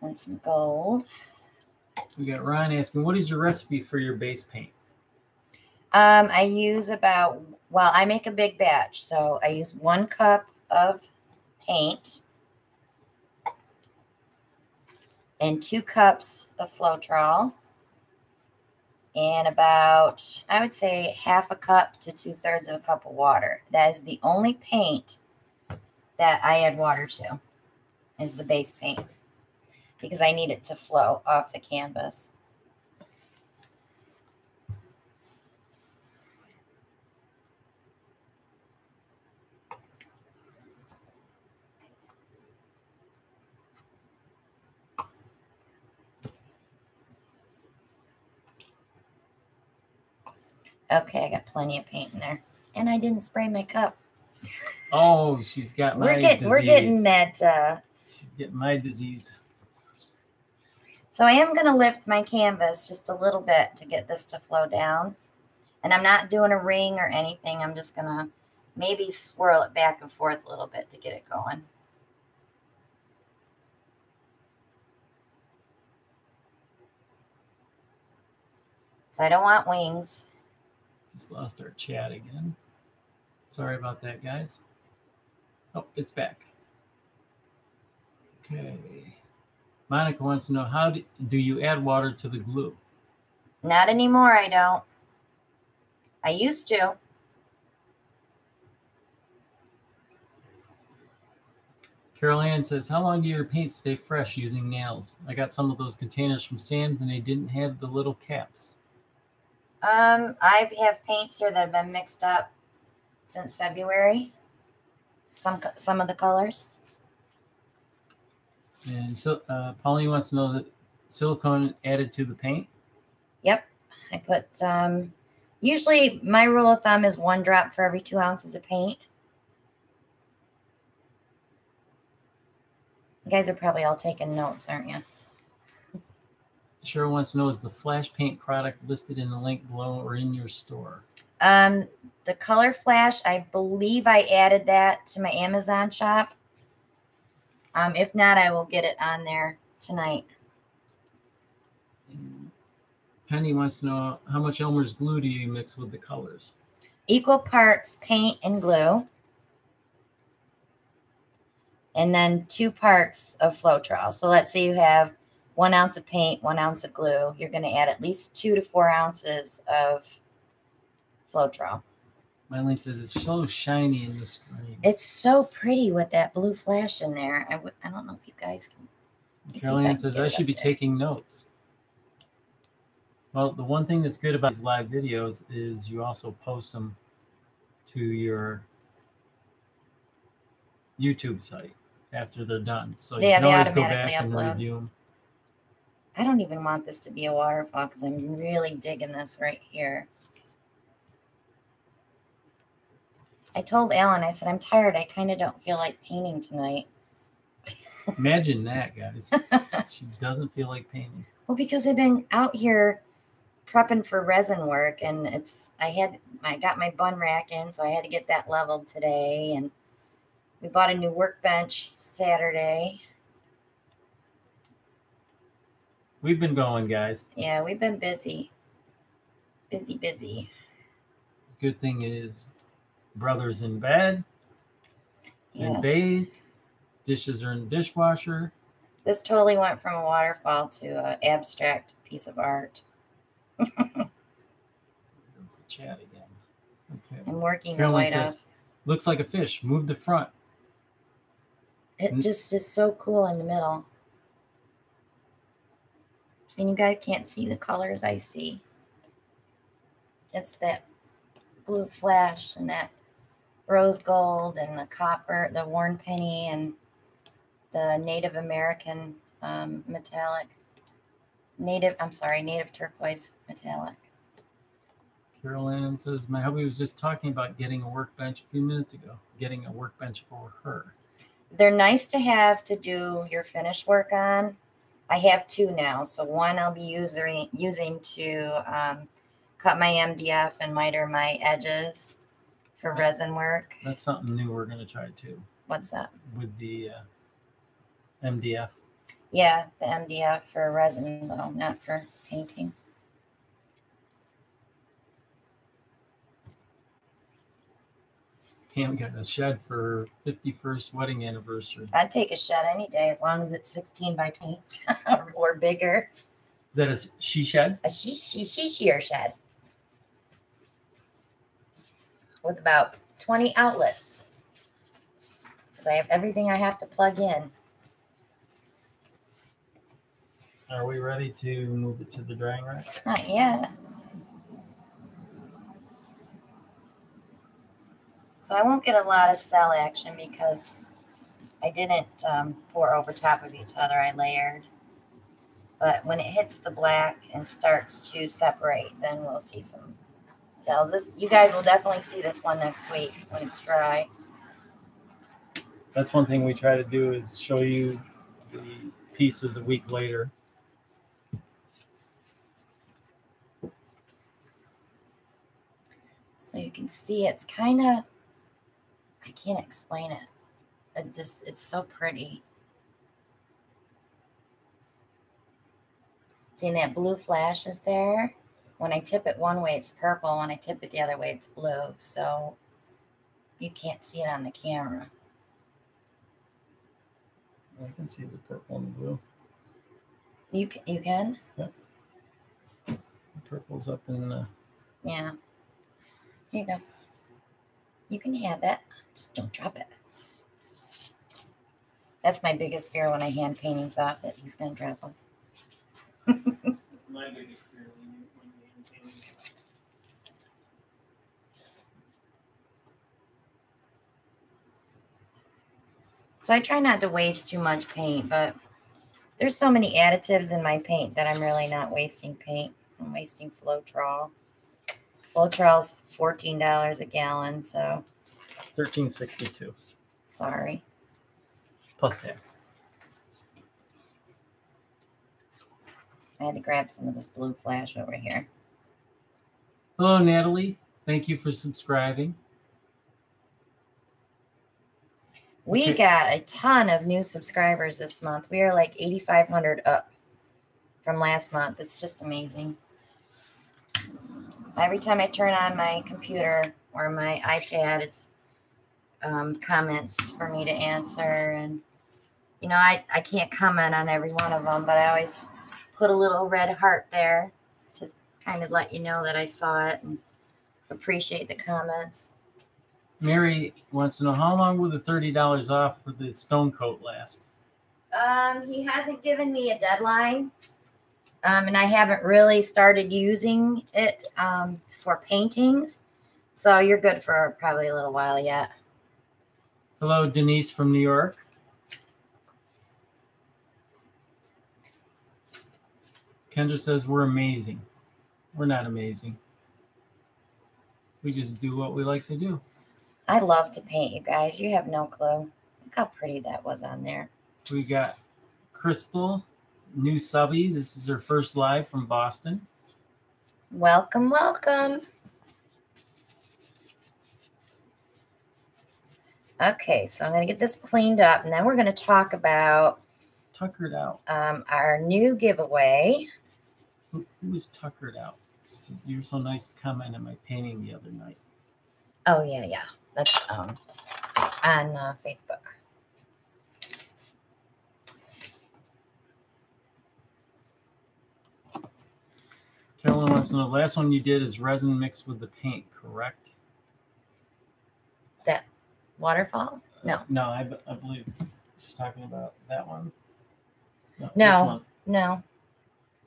And some gold. We got Ryan asking, what is your recipe for your base paint? I use about, well, I make a big batch, so I use 1 cup of paint and 2 cups of Floetrol and about, I would say, half a cup to 2/3 of a cup of water. That is the only paint that I add water to, is the base paint, because I need it to flow off the canvas. Okay, I got plenty of paint in there. And I didn't spray my cup. Oh, she's got my disease. We're getting that. She's getting my disease. So I am going to lift my canvas just a little bit to get this to flow down. And I'm not doing a ring or anything. I'm just going to maybe swirl it back and forth a little bit to get it going. So I don't want wings. Just lost our chat again. Sorry about that, guys. Oh, it's back. Okay. Monica wants to know, how do you add water to the glue? Not anymore, I don't. I used to. Carol Ann says, how long do your paints stay fresh using nails? I got some of those containers from Sam's and they didn't have the little caps. I have paints here that have been mixed up since February. Some of the colors. And so Pauline wants to know that silicone added to the paint. Yep. I put, usually my rule of thumb is 1 drop for every 2 ounces of paint. You guys are probably all taking notes, aren't you? Cheryl wants to know, is the flash paint product listed in the link below or in your store? The Color Flash, I believe I added that to my Amazon shop. If not, I will get it on there tonight. And Penny wants to know, how much Elmer's glue do you mix with the colors? Equal parts paint and glue. And then 2 parts of Floetrol. So let's say you have 1 ounce of paint, 1 ounce of glue. You're going to add at least 2 to 4 ounces of Floetrol. Mylene says it's so shiny in the screen. It's so pretty with that blue flash in there. I don't know if you guys can. Caroline says I should be taking notes. Well, the one thing that's good about these live videos is you also post them to your YouTube site after they're done. So you can always go back and review them. I don't even want this to be a waterfall because I'm really digging this right here. I told Alan, I said, I'm tired. I kind of don't feel like painting tonight. Imagine that, guys. She doesn't feel like painting. Well, because I've been out here prepping for resin work, and I got my bun rack in, so I had to get that leveled today, and we bought a new workbench Saturday. We've been going, guys. Yeah, we've been busy. Busy. Good thing is brother's in bed. Yes. And bathed. Dishes are in the dishwasher. This totally went from a waterfall to an abstract piece of art. It's a chat again. Okay. I'm working Carolyn the white says, off. looks like a fish. Move the front. It just is so cool in the middle. And you guys can't see the colors I see. It's that blue flash and that rose gold and the copper, the worn penny, and the Native American metallic. Native turquoise metallic. Carolyn says, my hubby was just talking about getting a workbench a few minutes ago. Getting a workbench for her. They're nice to have to do your finish work on. I have two now. So one I'll be using to cut my MDF and miter my edges for resin work. That's something new we're going to try too. What's that? With the MDF. Yeah, the MDF for resin though, not for painting. Pam got a shed for 51st wedding anniversary. I'd take a shed any day as long as it's 16 by 20 or bigger. Is that a she shed? A sheer shed with about 20 outlets. Because I have everything I have to plug in. Are we ready to move it to the drying rack? Not yet. So I won't get a lot of cell action because I didn't pour over top of each other. I layered. But when it hits the black and starts to separate, then we'll see some cells. You guys will definitely see this one next week when it's dry. That's one thing we try to do is show you the pieces a week later. So you can see it's kind of, I can't explain it. It's so pretty. See, that blue flash is there. When I tip it one way, it's purple. When I tip it the other way, it's blue. So you can't see it on the camera. I can see the purple and the blue. You can? Yep. The purple's up in the... Yeah. Here you go. You can have it. Just don't drop it. That's my biggest fear when I hand paintings off, that he's going to drop them. My biggest fear when you painting. So I try not to waste too much paint, but there's so many additives in my paint that I'm really not wasting paint. I'm wasting Floetrol. Floetrol's $14 a gallon, so $13.62 sorry. plus tax. I had to grab some of this blue flash over here. Hello, Natalie. Thank you for subscribing. We got a ton of new subscribers this month. We are like 8,500 up from last month. It's just amazing. Every time I turn on my computer or my iPad, it's comments for me to answer. And, you know, I can't comment on every one of them, but I always put a little red heart there to kind of let you know that I saw it and appreciate the comments. Mary wants to know, how long will the $30 off for the stone coat last? He hasn't given me a deadline. And I haven't really started using it for paintings. So you're good for probably a little while yet. Hello, Denise from New York. Kendra says, we're amazing. We're not amazing. We just do what we like to do. I love to paint, you guys. You have no clue. Look how pretty that was on there. We got Crystal, new subby. This is her first live from Boston. Welcome, welcome. Okay, so I'm going to get this cleaned up, and then we're going to talk about Tuckered out. Our new giveaway. Who was tuckered out? You were so nice to comment on my painting the other night. Oh, yeah. That's on Facebook. Carolyn wants to know, the last one you did is resin mixed with the paint, correct? That waterfall? No. No, I believe she's talking about that one. No. No. This one. No.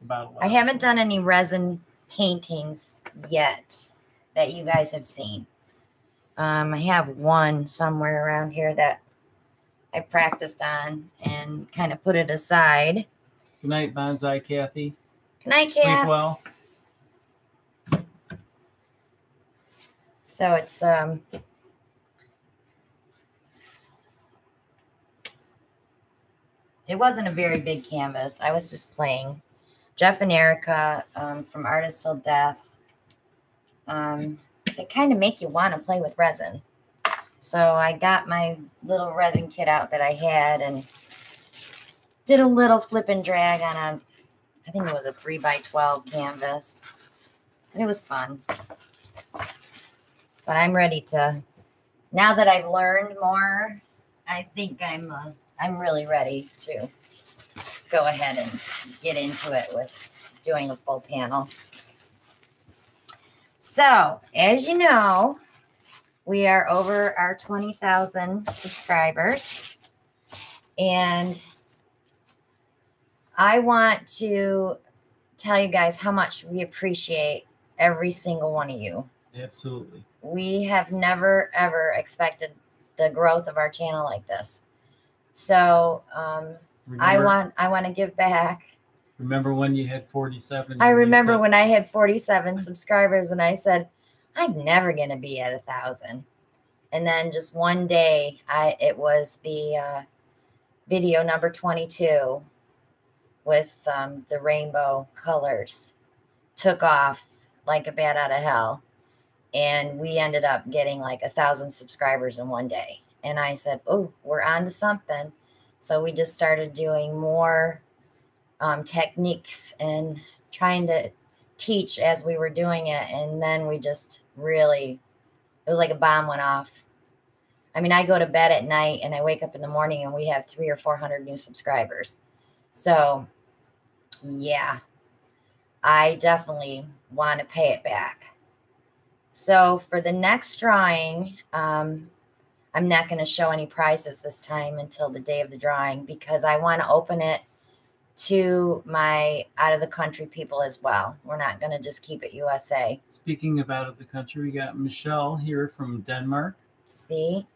About I haven't done any resin paintings yet that you guys have seen. I have one somewhere around here that I practiced on and kind of put it aside. Good night, Bonsai Kathy. Good night, Sleep Kath. well. So it's it wasn't a very big canvas. I was just playing. Jeff and Erica from Artist Till Death. They kind of make you want to play with resin. So I got my little resin kit out that I had and did a little flip and drag on a, I think it was a 3x12 canvas. And it was fun. But I'm ready to, now that I've learned more, I think I'm really ready to go ahead and get into it with doing a full panel. So, as you know, we are over our 20,000 subscribers. And I want to tell you guys how much we appreciate every single one of you. Absolutely. We have never, ever expected the growth of our channel like this. So I want to give back. Remember when you had 47? I remember when I had 47 subscribers and I said, I'm never going to be at 1,000. And then just one day, it was the video number 22 with the rainbow colors took off like a bat out of hell. And we ended up getting like 1,000 subscribers in one day. And I said, oh, we're on to something. So we just started doing more techniques and trying to teach as we were doing it. And then we just really, it was like a bomb went off. I mean, I go to bed at night and I wake up in the morning and we have 300 or 400 new subscribers. So yeah, I definitely want to pay it back. So for the next drawing, I'm not going to show any prizes this time until the day of the drawing because I want to open it to my out of the country people as well. We're not going to just keep it USA. Speaking of out of the country, we got Michelle here from Denmark. See?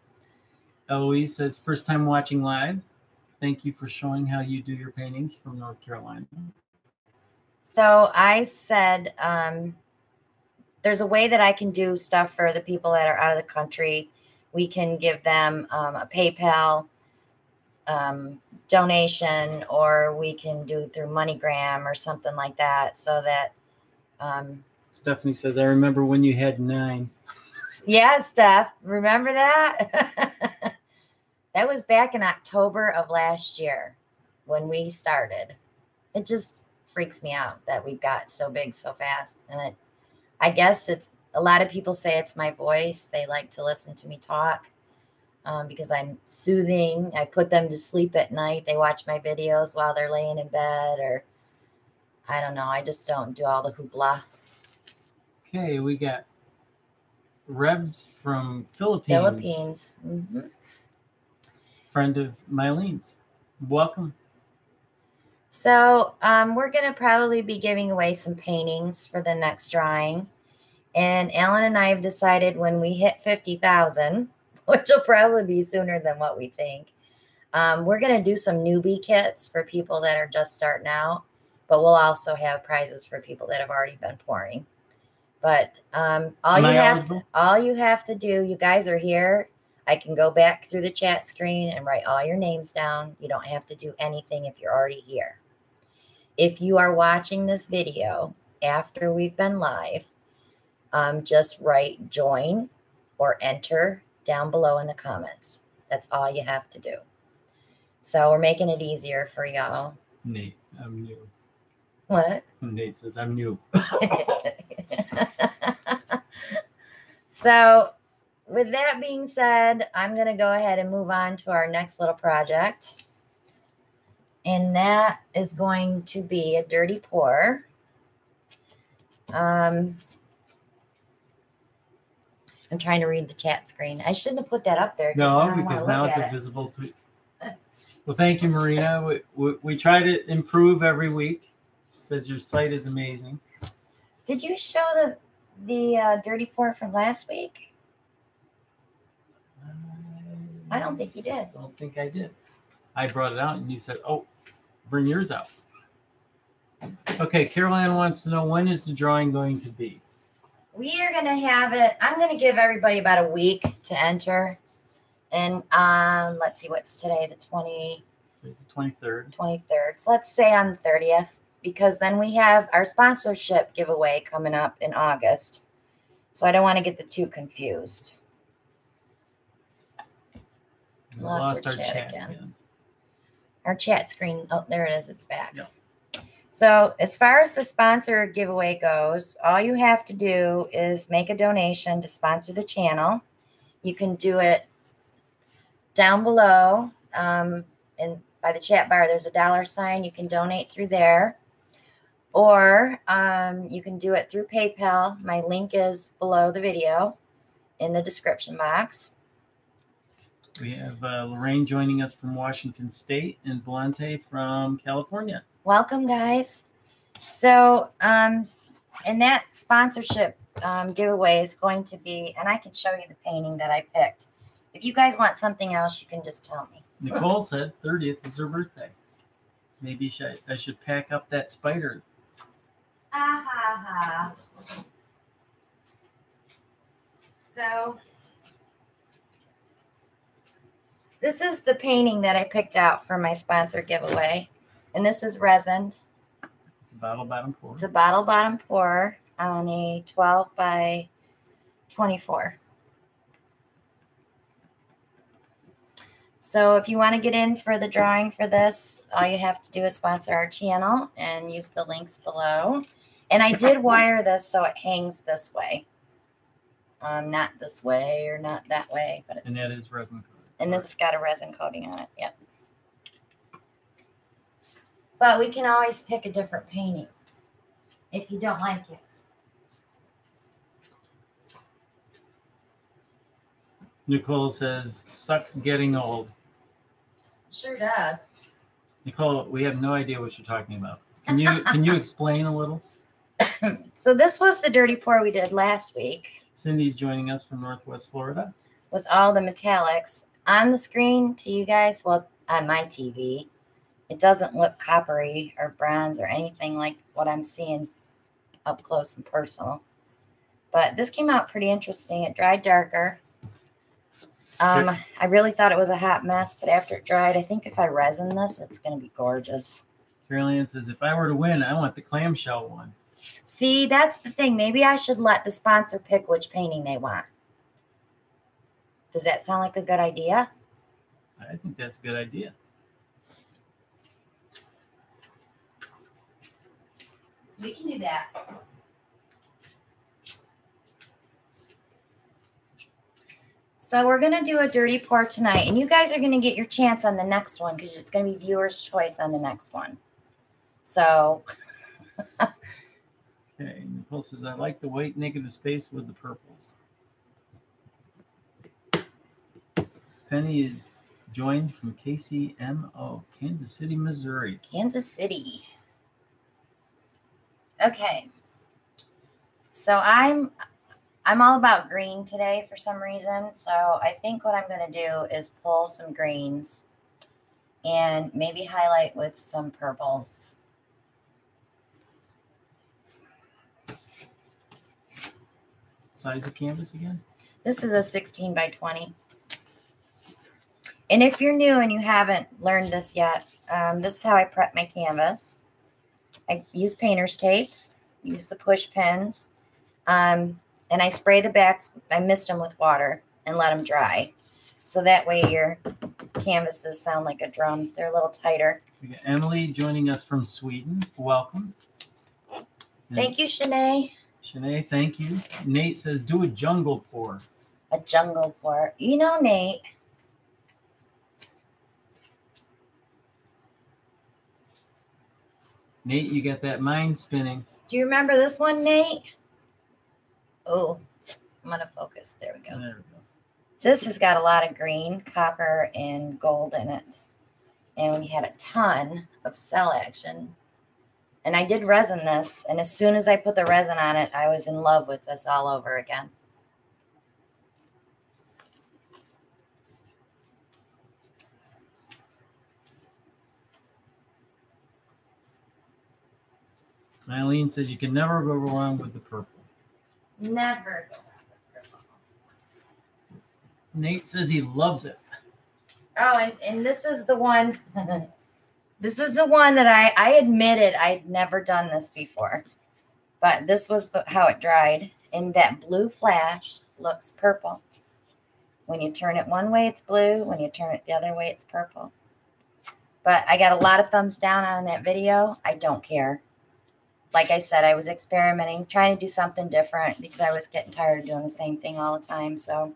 Eloise says, first time watching live. Thank you for showing how you do your paintings from North Carolina. So I said, there's a way that I can do stuff for the people that are out of the country. We can give them a PayPal donation, or we can do it through MoneyGram or something like that, so that Stephanie says, I remember when you had 9. Yeah, Steph, remember that? That was back in October of last year when we started. It just freaks me out that we got so big so fast. And I guess it's, a lot of people say it's my voice. They like to listen to me talk. Because I'm soothing. I put them to sleep at night. They watch my videos while they're laying in bed, or I don't know. I just don't do all the hoopla. Okay, we got Rebs from Philippines. Philippines. Mm-hmm. Friend of Mylene's. Welcome. So we're going to probably be giving away some paintings for the next drawing. And Alan and I have decided when we hit 50,000, which will probably be sooner than what we think. We're going to do some newbie kits for people that are just starting out, but we'll also have prizes for people that have already been pouring. But all you have to do, you guys are here. I can go back through the chat screen and write all your names down. You don't have to do anything if you're already here. If you are watching this video after we've been live, just write join or enter down below in the comments. That's all you have to do. So we're making it easier for y'all. Nate, I'm new. What? Nate says I'm new. So with that being said, I'm going to go ahead and move on to our next little project. And that is going to be a dirty pour. I'm trying to read the chat screen. I shouldn't have put that up there. No, because now it's invisible to. Well, thank you, Marina. We try to improve every week. Says your site is amazing. Did you show the dirty port from last week? I don't think you did. I don't think I did. I brought it out and you said, oh, bring yours out. Okay, Caroline wants to know, when is the drawing going to be? We are going to have it. I'm going to give everybody about a week to enter. And let's see, what's today? The 20. It's the 23rd. 23rd. So let's say on the 30th, because then we have our sponsorship giveaway coming up in August. So I don't want to get the two confused. Lost our chat again. Our chat screen. Oh, there it is. It's back. Yep. So as far as the sponsor giveaway goes, all you have to do is make a donation to sponsor the channel. You can do it down below. And by the chat bar, there's a $sign. You can donate through there. Or you can do it through PayPal. My link is below the video in the description box. We have Lorraine joining us from Washington State and Belante from California. Welcome, guys. So, and that sponsorship giveaway is going to be, and I can show you the painting that I picked. If you guys want something else, you can just tell me. Nicole said 30th is her birthday. Maybe I should pack up that spider. So, this is the painting that I picked out for my sponsor giveaway. And this is resin. It's a bottle bottom pour. It's a bottle bottom pour on a 12 by 24. So if you want to get in for the drawing for this, all you have to do is sponsor our channel and use the links below. And I did wire this so it hangs this way. Not this way or not that way. And that is resin coating. And this has got a resin coating on it. Yep. But we can always pick a different painting if you don't like it. Nicole says, sucks getting old. Sure does. Nicole, we have no idea what you're talking about. Can you explain a little? So this was the dirty pour we did last week. Cindy's joining us from Northwest Florida. With all the metallics. On the screen to you guys, well, on my TV, it doesn't look coppery or bronze or anything like what I'm seeing up close and personal. But this came out pretty interesting. It dried darker. I really thought it was a hot mess, but after it dried, I think if I resin this, it's going to be gorgeous. Carolyn says, if I were to win, I want the clamshell one. See, that's the thing. Maybe I should let the sponsor pick which painting they want. Does that sound like a good idea? I think that's a good idea. We can do that. So we're going to do a dirty pour tonight. And you guys are going to get your chance on the next one because it's going to be viewer's choice on the next one. So. Okay. Nicole says, I like the white negative space with the purples. Penny is joined from KCMO, Kansas City, Missouri. Kansas City. Okay. So I'm all about green today for some reason. So I think what I'm going to do is pull some greens and maybe highlight with some purples. Size of canvas again? This is a 16 by 20. And if you're new and you haven't learned this yet, this is how I prep my canvas. I use painter's tape, use the push pins, and I spray the backs. I mist them with water and let them dry. So that way your canvases sound like a drum. They're a little tighter. We got Emily joining us from Sweden. Welcome. Thank you, Shanae. Shanae, thank you. Nate says, do a jungle pour. A jungle pour. You know, Nate. Nate, you got that mind spinning. Do you remember this one, Nate? Oh, I'm going to focus. There we go. There we go. This has got a lot of green, copper, and gold in it. And we had a ton of cell action. And I did resin this. And as soon as I put the resin on it, I was in love with this all over again. Eileen says you can never go wrong with the purple. Never go wrong with purple. Nate says he loves it. Oh, and this is the one. This is the one that I admitted I'd never done this before. But this was how it dried. And that blue flash looks purple. When you turn it one way, it's blue. When you turn it the other way, it's purple. But I got a lot of thumbs down on that video. I don't care. Like I said, I was experimenting, trying to do something different because I was getting tired of doing the same thing all the time. So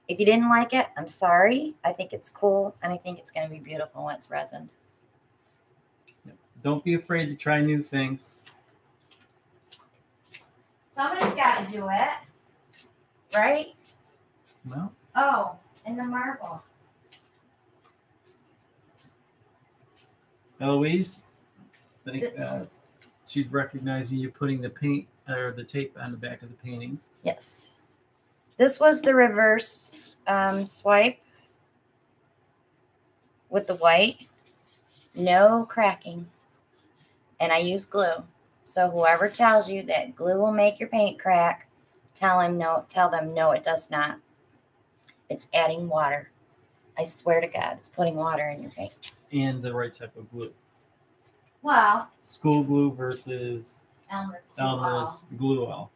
if you didn't like it, I'm sorry. I think it's cool, and I think it's going to be beautiful when it's resined. Don't be afraid to try new things. Somebody's got to do it, right? Well. Oh, and the marble. Eloise, I think she's recognizing you putting the paint or the tape on the back of the paintings. Yes. This was the reverse swipe with the white. No cracking. And I use glue. So whoever tells you that glue will make your paint crack, tell them no, it does not. It's adding water. I swear to God, it's putting water in your paint. And the right type of glue. Well, School glue versus Elmer's glue all.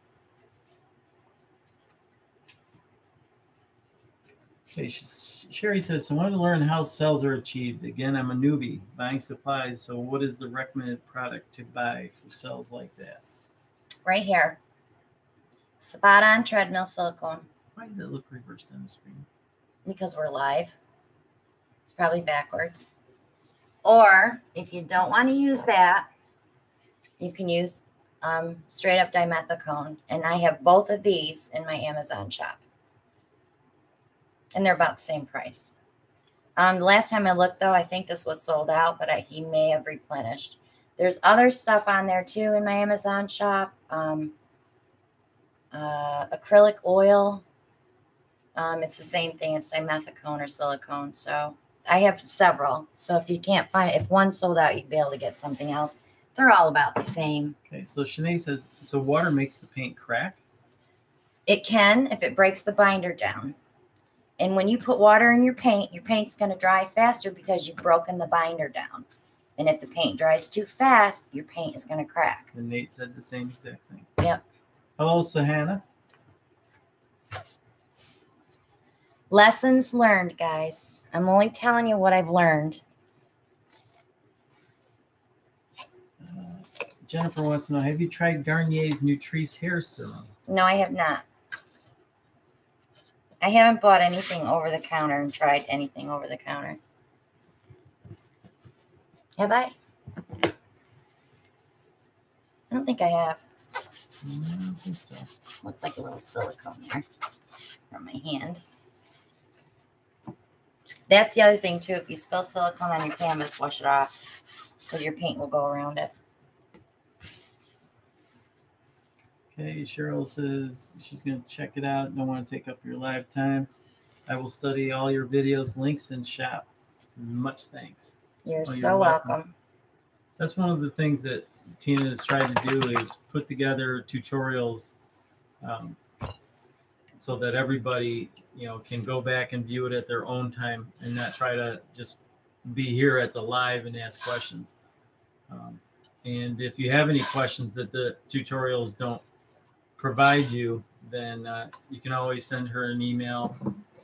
Okay, Sherry says, so I wanted to learn how cells are achieved. Again, I'm a newbie buying supplies. So what is the recommended product to buy for cells like that? Right here. Spot on treadmill silicone. Why does it look reversed on the screen? Because we're live. It's probably backwards. Or if you don't want to use that, you can use straight up dimethicone. And I have both of these in my Amazon shop. And they're about the same price. The last time I looked, though, I think this was sold out, but he may have replenished. There's other stuff on there, too, in my Amazon shop. Acrylic oil. It's the same thing. It's dimethicone or silicone. So I have several. So if you can't find, if one's sold out, you'd be able to get something else. They're all about the same. Okay, so Shanae says, so water makes the paint crack? It can if it breaks the binder down. And when you put water in your paint's going to dry faster because you've broken the binder down. And if the paint dries too fast, your paint is going to crack. And Nate said the same exact thing. Yep. Hello, Sahana. Lessons learned, guys. I'm only telling you what I've learned. Jennifer wants to know, have you tried Garnier's Nutrice hair serum? No, I have not. I haven't bought anything over the counter and tried anything over the counter. Have I? I don't think I have. No, I don't think so. Looked like a little silicone there from my hand. That's the other thing, too. If you spill silicone on your canvas, wash it off because your paint will go around it. Okay, Cheryl says she's going to check it out. Don't want to take up your live time. I will study all your videos, links, and shop. Much thanks. You're so welcome. That's one of the things that Tina has tried to do is put together tutorials so that everybody, can go back and view it at their own time and not try to just be here at the live and ask questions. And if you have any questions that the tutorials don't provide you, then you can always send her an email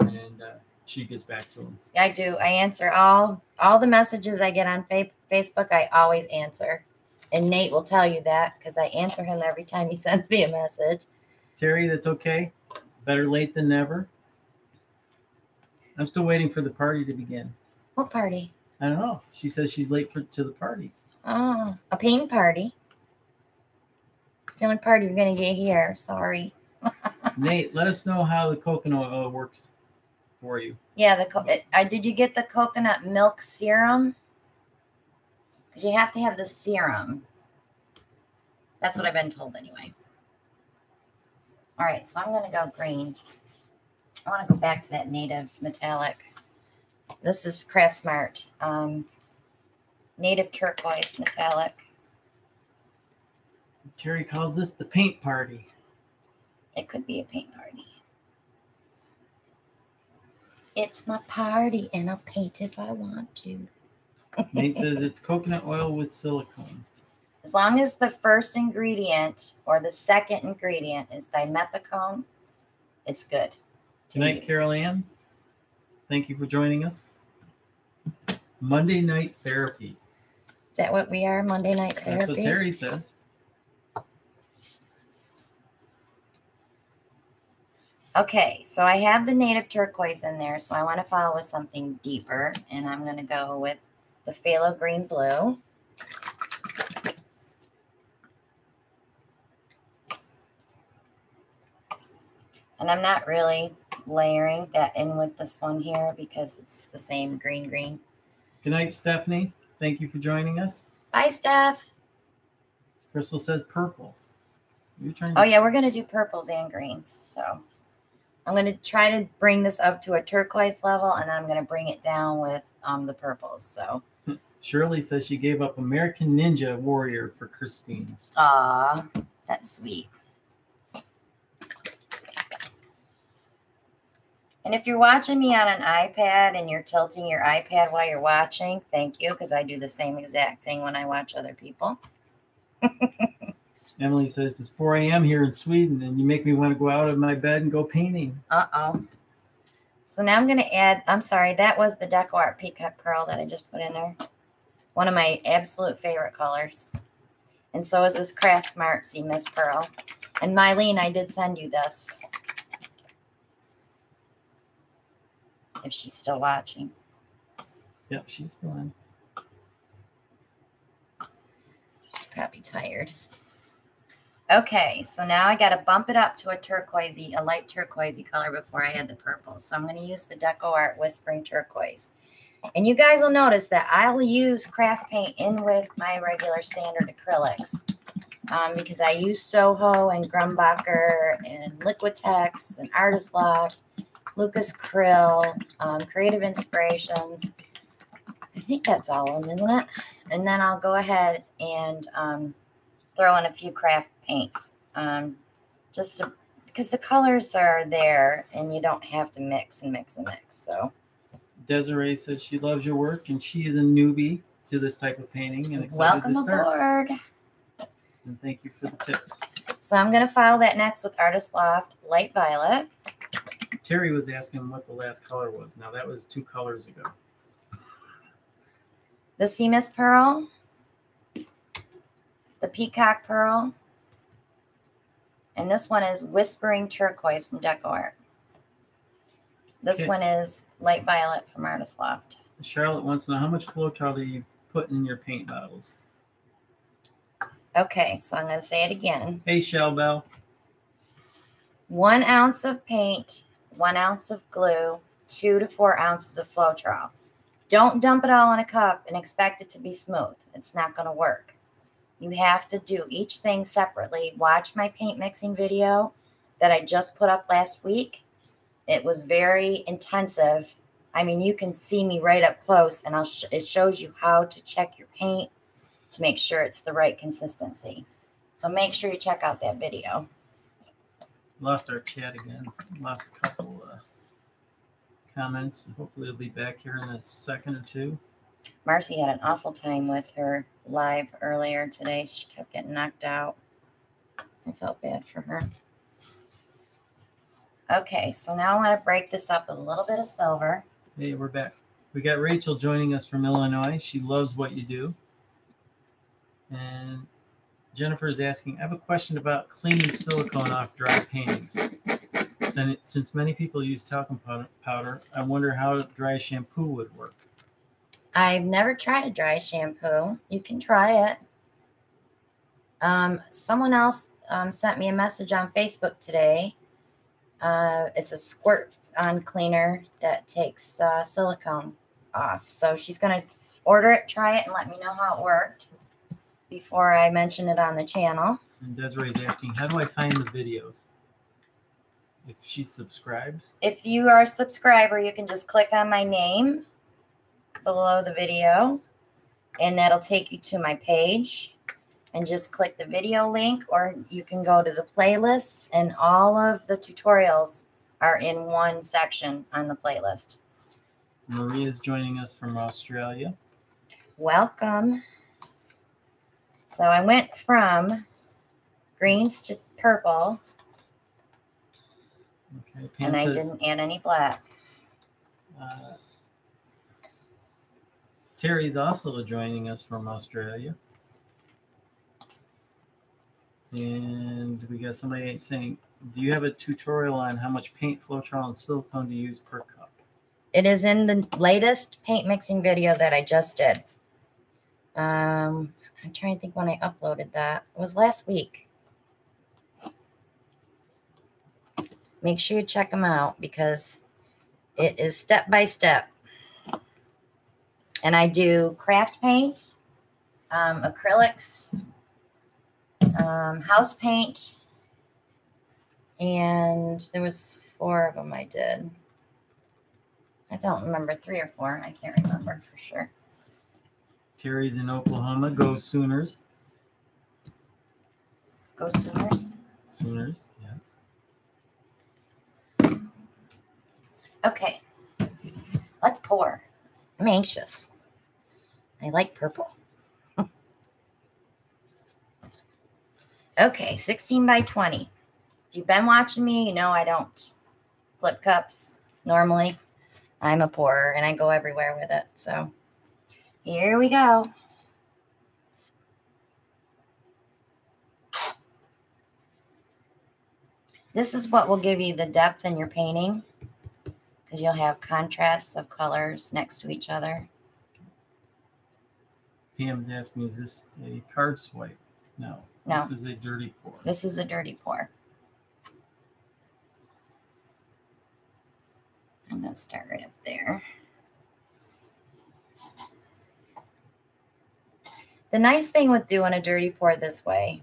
and she gets back to them. I do. I answer all the messages I get on Facebook. I always answer. And Nate will tell you that because I answer him every time he sends me a message. Terry, that's okay. Better late than never. I'm still waiting for the party to begin. What party? I don't know. She says she's late to the party. Oh, a paint party. It's the only part you're going to get here. Sorry. Nate, let us know how the coconut oil works for you. Yeah, did you get the coconut milk serum? Because you have to have the serum. That's what I've been told anyway. All right, so I'm going to go greens. I want to go back to that native metallic. This is Craft Smart. Native turquoise metallic. Terry calls this the paint party. It could be a paint party. It's my party, and I'll paint if I want to. Nate says it's coconut oil with silicone. As long as the first ingredient or the second ingredient is dimethicone, it's good. Good night, Carol Ann. Thank you for joining us. Monday Night Therapy. Is that what we are, Monday Night Therapy? That's what Terry says. Okay, so I have the native turquoise in there, so I want to follow with something deeper, and I'm going to go with the phthalo green blue. And I'm not really layering that in with this one here because it's the same green. Good night, Stephanie. Thank you for joining us. Bye, Steph. Crystal says purple. Oh, yeah, we're going to do purples and greens. So I'm going to try to bring this up to a turquoise level, and then I'm going to bring it down with the purples. So Shirley says she gave up American Ninja Warrior for Christine. Aw, that's sweet. And if you're watching me on an iPad and you're tilting your iPad while you're watching, thank you, because I do the same exact thing when I watch other people. Emily says it's 4 a.m. here in Sweden, and you make me want to go out of my bed and go painting. Uh-oh. So now I'm going to add, I'm sorry, that was the Deco Art Peacock Pearl that I just put in there. One of my absolute favorite colors. And so is this Craft Smart Sea Mist Pearl. And Mylene, I did send you this. If she's still watching. Yep, she's still in. She's probably tired. Okay, so now I got to bump it up to a light turquoisey color before I add the purple. So I'm going to use the Deco Art Whispering Turquoise. And you guys will notice that I'll use craft paint in with my regular standard acrylics. Because I use Soho and Grumbacher and Liquitex and Artist Loft. Lucas Krill, Creative Inspirations. I think that's all of them, isn't it? And then I'll go ahead and throw in a few craft paints. Just because the colors are there and you don't have to mix and mix. So Desiree says she loves your work and she is a newbie to this type of painting and excited welcome to start. Aboard. And thank you for the tips. So I'm going to file that next with Artist Loft Light Violet. Terry was asking what the last color was. Now, that was 2 colors ago. The Sea Mist Pearl. The Peacock Pearl. And this one is Whispering Turquoise from Deco Art. This one is Light Violet from Artist Loft. Charlotte wants to know how much Floetrol do you put in your paint bottles? Okay, so I'm going to say it again. Hey, Shell Bell. 1 ounce of paint, 1 ounce of glue, 2 to 4 ounces of Floetrol. Don't dump it all in a cup and expect it to be smooth. It's not going to work. You have to do each thing separately. Watch my paint mixing video that I just put up last week. It was very intensive. I mean, you can see me right up close, and it shows you how to check your paint to make sure it's the right consistency. So make sure you check out that video. Lost our chat again. Lost a couple comments. Hopefully it'll be back here in a second or two. Marcy had an awful time with her live earlier today. She kept getting knocked out. I felt bad for her. Okay, so now I want to break this up with a little bit of silver. Hey, we're back. We got Rachel joining us from Illinois. She loves what you do. And Jennifer is asking, I have a question about cleaning silicone off dry paintings. Since many people use talcum powder, I wonder how dry shampoo would work. I've never tried a dry shampoo. You can try it. Someone else sent me a message on Facebook today. It's a squirt-on cleaner that takes silicone off. So she's going to order it, try it, and let me know how it worked before I mention it on the channel. And Desiree's asking, how do I find the videos? If she subscribes? If you are a subscriber, you can just click on my name below the video, and that'll take you to my page. And just click the video link, or you can go to the playlists, and all of the tutorials are in one section on the playlist. Maria's joining us from Australia. Welcome. So I went from greens to purple, Okay, Pam and I says, didn't add any black. Terry's also joining us from Australia. And we got somebody saying, do you have a tutorial on how much paint, Floetrol, and silicone to use per cup? It is in the latest paint mixing video that I just did. I'm trying to think when I uploaded that. It was last week. Make sure you check them out because it is step by step. And I do craft paint, acrylics, house paint, and there was 4 of them I did. I don't remember, 3 or 4. I can't remember for sure. Terry's in Oklahoma. Go Sooners. Go Sooners. Sooners, yes. Okay, let's pour. I'm anxious. I like purple. Okay, 16 by 20. If you've been watching me, you know I don't flip cups normally. I'm a pourer, and I go everywhere with it. So here we go. This is what will give you the depth in your painting, because you'll have contrasts of colors next to each other. Pam's asking, is this a card swipe? No. No. This is a dirty pour. This is a dirty pour. I'm going to start right up there. The nice thing with doing a dirty pour this way,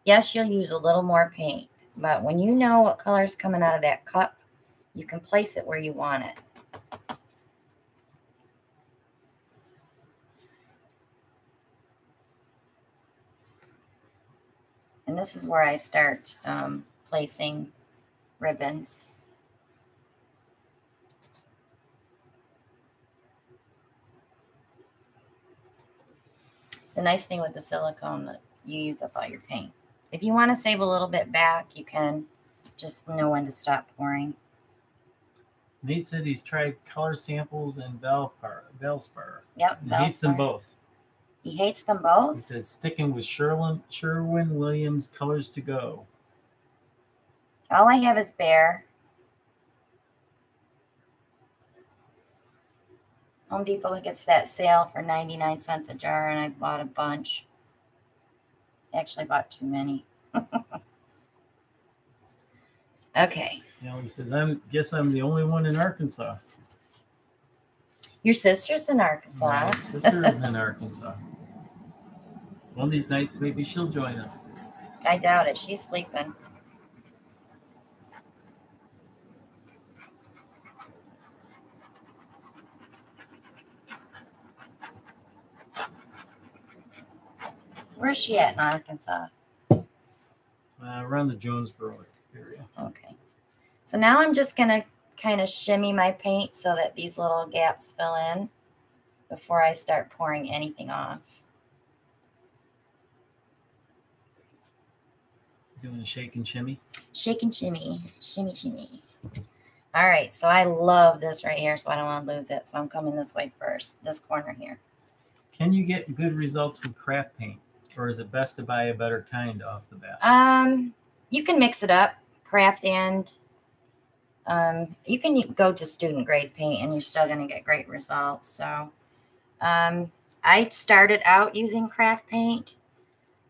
yes, you'll use a little more paint, but when you know what color is coming out of that cup, you can place it where you want it. And this is where I start placing ribbons. The nice thing with the silicone that you use up all your paint. If you want to save a little bit back, you can. Just know when to stop pouring. Nate said he's tried color samples and Valspar. Yep, He hates them both. He hates them both? He says sticking with Sherwin-Williams Colors to Go. All I have is Behr. Home Depot gets that sale for 99 cents a jar, and I bought a bunch. Actually, I bought too many. Okay. He says, guess I'm the only one in Arkansas. Your sister's in Arkansas. My sister is in Arkansas. One of these nights, maybe she'll join us. I doubt it. She's sleeping. Where's she at in Arkansas? Around the Jonesboro area. Okay. So now I'm just going to kind of shimmy my paint so that these little gaps fill in before I start pouring anything off. Doing a shake and shimmy? Shake and shimmy. Shimmy, shimmy. All right. So I love this right here, so I don't want to lose it. So I'm coming this way first, this corner here. Can you get good results with craft paint? Or is it best to buy a better kind off the bat? You can mix it up, craft and you can go to student grade paint and you're still going to get great results. So I started out using craft paint,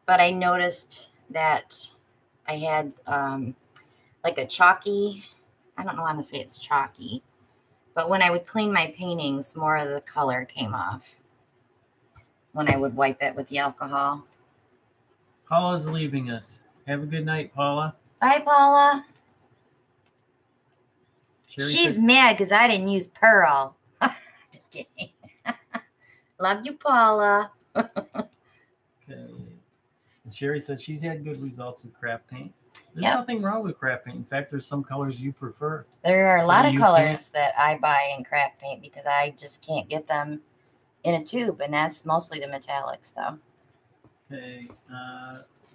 but I noticed that I had like a chalky, I don't want to say it's chalky, but when I would clean my paintings, more of the color came off when I would wipe it with the alcohol. Paula's leaving us. Have a good night, Paula. Bye, Paula. Sherry She's said, mad because I didn't use Pearl. Just kidding. Love you, Paula. okay. And Sherry said she's had good results with craft paint. There's Yep. nothing wrong with craft paint. In fact, there's some colors you prefer. There are a lot of You colors that I buy in craft paint because I just can't get them in a tube, and that's mostly the metallics, though. Okay.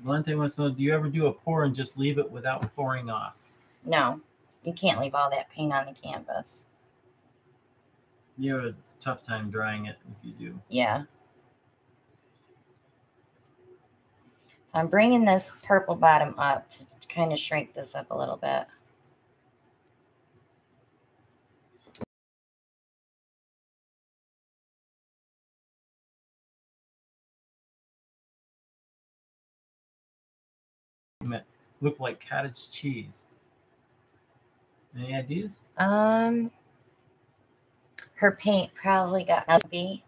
Valente wants to know, do you ever do a pour and just leave it without pouring off? No, you can't leave all that paint on the canvas. You have a tough time drying it if you do. Yeah. So I'm bringing this purple bottom up to kind of shrink this up a little bit. Look like cottage cheese. Any ideas? Her paint probably got lumpy.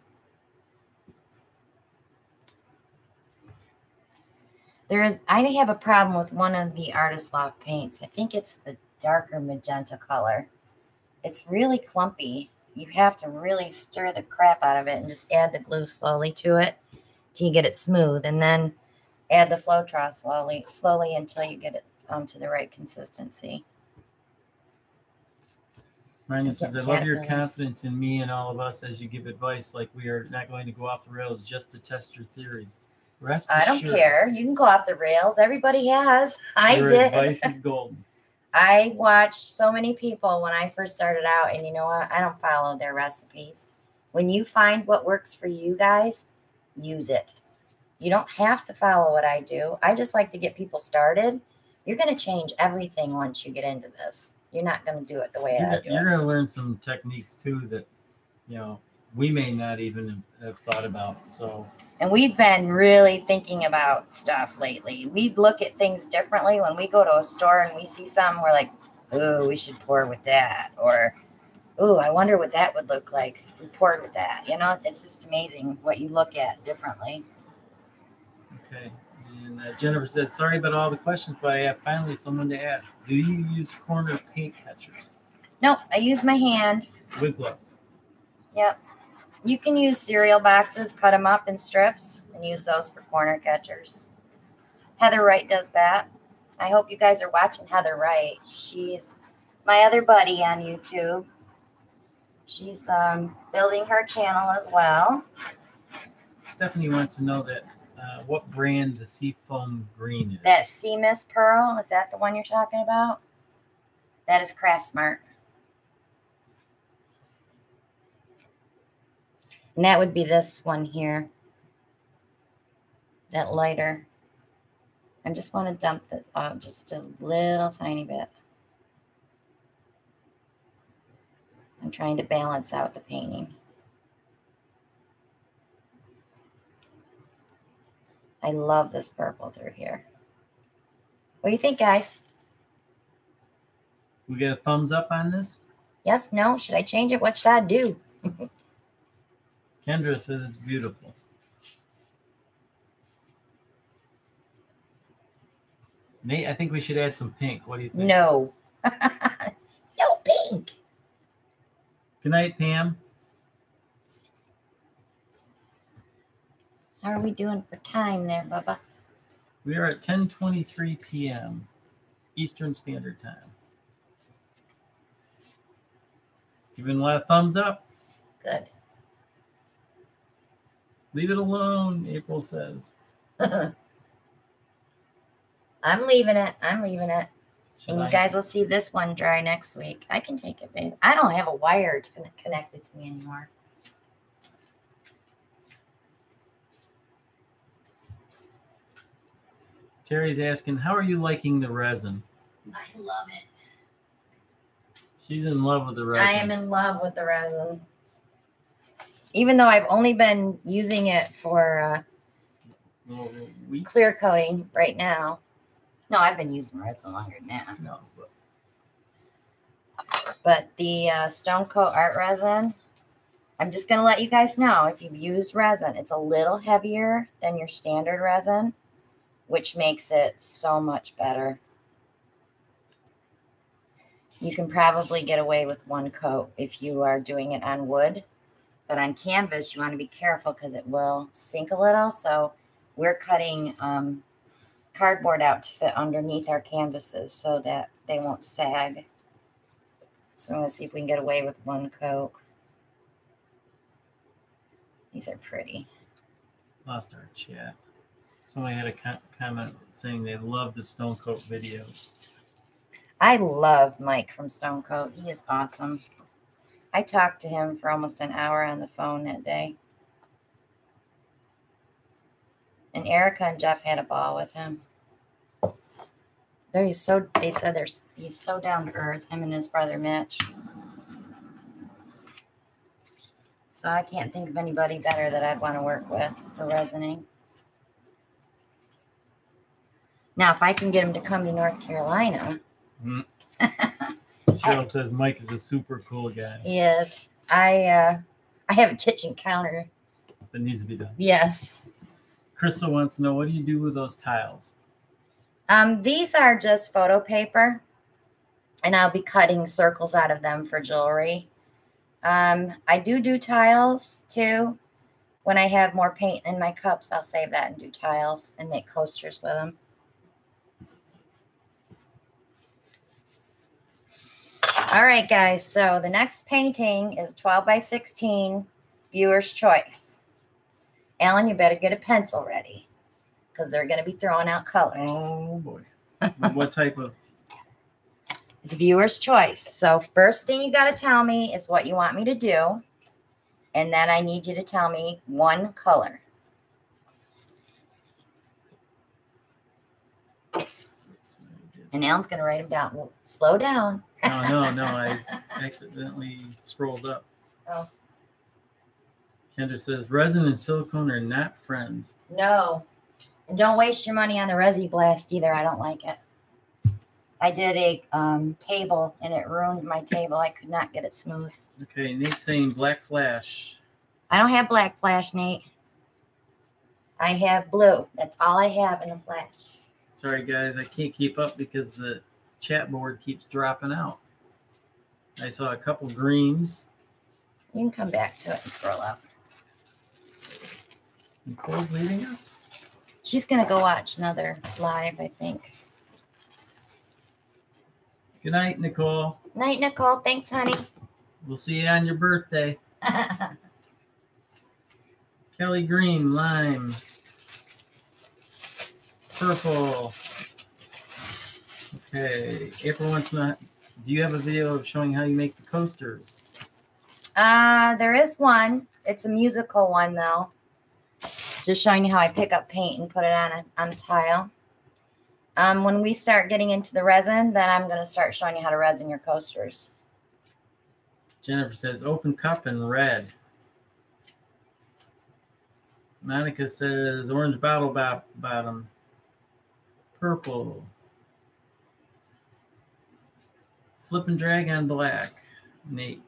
I have a problem with one of the Artist Loft paints. I think it's the darker magenta color. It's really clumpy. You have to really stir the crap out of it and just add the glue slowly to it till you get it smooth, and then add the Floetrol slowly until you get it to the right consistency. Rania says, I love your confidence in me and all of us as you give advice like we are not going to go off the rails just to test your theories. Rest I don't assured, care. You can go off the rails. Everybody has. I your did. advice is golden. I watched so many people when I first started out, and you know what? I don't follow their recipes. When you find what works for you guys, use it. You don't have to follow what I do. I just like to get people started. You're going to change everything once you get into this. You're not going to do it the way I do it. You're going to learn some techniques too that, you know, we may not even have thought about. So, and we've been really thinking about stuff lately. We look at things differently when we go to a store and we see something. We're like, "Oh, we should pour with that," or "Oh, I wonder what that would look like if we poured with that." You know, it's just amazing what you look at differently. Okay. And Jennifer says, sorry about all the questions, but I have finally someone to ask. Do you use corner paint catchers? Nope, I use my hand. With glove? Yep. You can use cereal boxes, cut them up in strips, and use those for corner catchers. Heather Wright does that. I hope you guys are watching Heather Wright. She's my other buddy on YouTube. She's building her channel as well. Stephanie wants to know that what brand the Seafoam Green is. That Sea Mist Pearl, is that the one you're talking about? That is Craft Smart. And that would be this one here. That lighter. I just want to dump this out just a little tiny bit. I'm trying to balance out the painting. I love this purple through here. What do you think, guys? We get a thumbs up on this? Yes, no? Should I change it? What should I do? Kendra says it's beautiful. Nate, I think we should add some pink. What do you think? No. No pink. Good night, Pam. How are we doing for time there, Bubba? We are at 10:23 p.m. Eastern Standard Time. Giving a lot of thumbs up. Good. Leave it alone, April says. I'm leaving it. I'm leaving it. And you guys will see this one dry next week. I can take it, babe. I don't have a wire to connect it to me anymore. Terry's asking, how are you liking the resin? I love it. She's in love with the resin. I am in love with the resin. Even though I've only been using it for clear coating right now. No, I've been using resin longer than that. No, But the Stone Coat Art Resin, I'm just going to let you guys know, if you've used resin, it's a little heavier than your standard resin, which makes it so much better. You can probably get away with one coat if you are doing it on wood. But on canvas, you want to be careful because it will sink a little. So we're cutting cardboard out to fit underneath our canvases so that they won't sag. So I'm going to see if we can get away with one coat. These are pretty. Lost our chat. Somebody had a comment saying they love the Stone Coat videos. I love Mike from Stone Coat. He is awesome. I talked to him for almost an hour on the phone that day. And Erica and Jeff had a ball with him. They said he's so down to earth, him and his brother Mitch. So I can't think of anybody better that I'd want to work with for resining. Now, if I can get him to come to North Carolina. Cheryl says Mike is a super cool guy. Yes. I have a kitchen counter. That needs to be done. Yes. Crystal wants to know, what do you do with those tiles? These are just photo paper, and I'll be cutting circles out of them for jewelry. I do tiles too. When I have more paint in my cups, I'll save that and do tiles and make coasters with them. All right, guys. So the next painting is 12 by 16, viewer's choice. Alan, you better get a pencil ready because they're going to be throwing out colors. Oh, boy. What type of? It's viewer's choice. So first thing you got to tell me is what you want me to do. And then I need you to tell me one color. And Alan's going to write them down. Well, slow down. No. I accidentally scrolled up. Oh. Kendra says, resin and silicone are not friends. No. And don't waste your money on the Resi Blast either. I don't like it. I did a table, and it ruined my table. I could not get it smooth. Okay, Nate's saying black flash. I don't have black flash, Nate. I have blue. That's all I have in the flash. Sorry, guys. I can't keep up because the chat board keeps dropping out. I saw a couple greens. You can come back to it and scroll up. Nicole's leaving us? She's going to go watch another live, I think. Good night, Nicole. Night, Nicole. Thanks, honey. We'll see you on your birthday. Kelly green, lime, purple. Okay, April wants to know, do you have a video of showing how you make the coasters? There is one. It's a musical one, though. Just showing you how I pick up paint and put it on a tile. When we start getting into the resin, then I'm going to start showing you how to resin your coasters. Jennifer says, open cup and red. Monica says, orange bottle bottom. Purple. Flip and drag on black. Nate.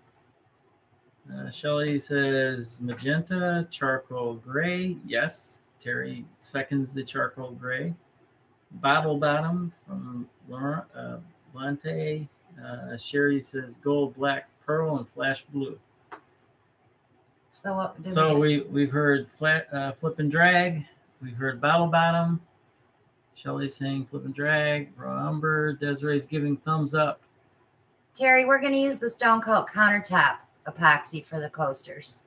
Shelly says, magenta, charcoal gray. Yes. Terry seconds the charcoal gray. Bottle bottom from Laura Blante. Sherry says gold, black, pearl, and flash blue. So what? We've heard flip and drag. We've heard bottle bottom. Shelly's saying flip and drag. Raw umber. Desiree's giving thumbs up. Terry, we're going to use the Stone Coat countertop epoxy for the coasters.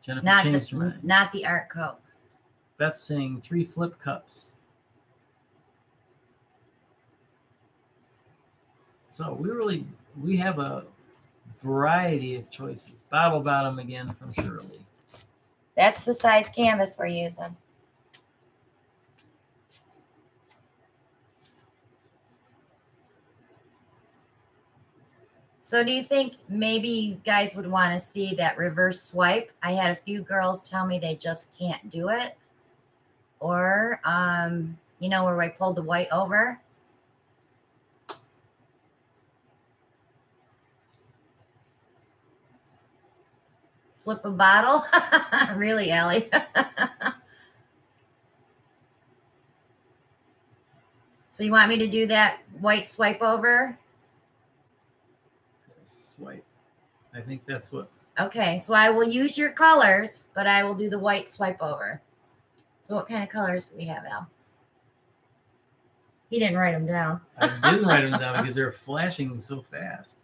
Jennifer changed her mind. Not the art coat. Beth's saying 3 flip cups. So we have a variety of choices. Bottle bottom again from Shirley. That's the size canvas we're using. So do you think maybe you guys would want to see that reverse swipe? I had a few girls tell me they just can't do it. or you know, where I pulled the white over. Flip a bottle. Really, Ellie? So you want me to do that white swipe over? Swipe. I think that's what. Okay, so I will use your colors, but I will do the white swipe over. So what kind of colors do we have, Al? He didn't write them down. I didn't write them down because they're flashing so fast.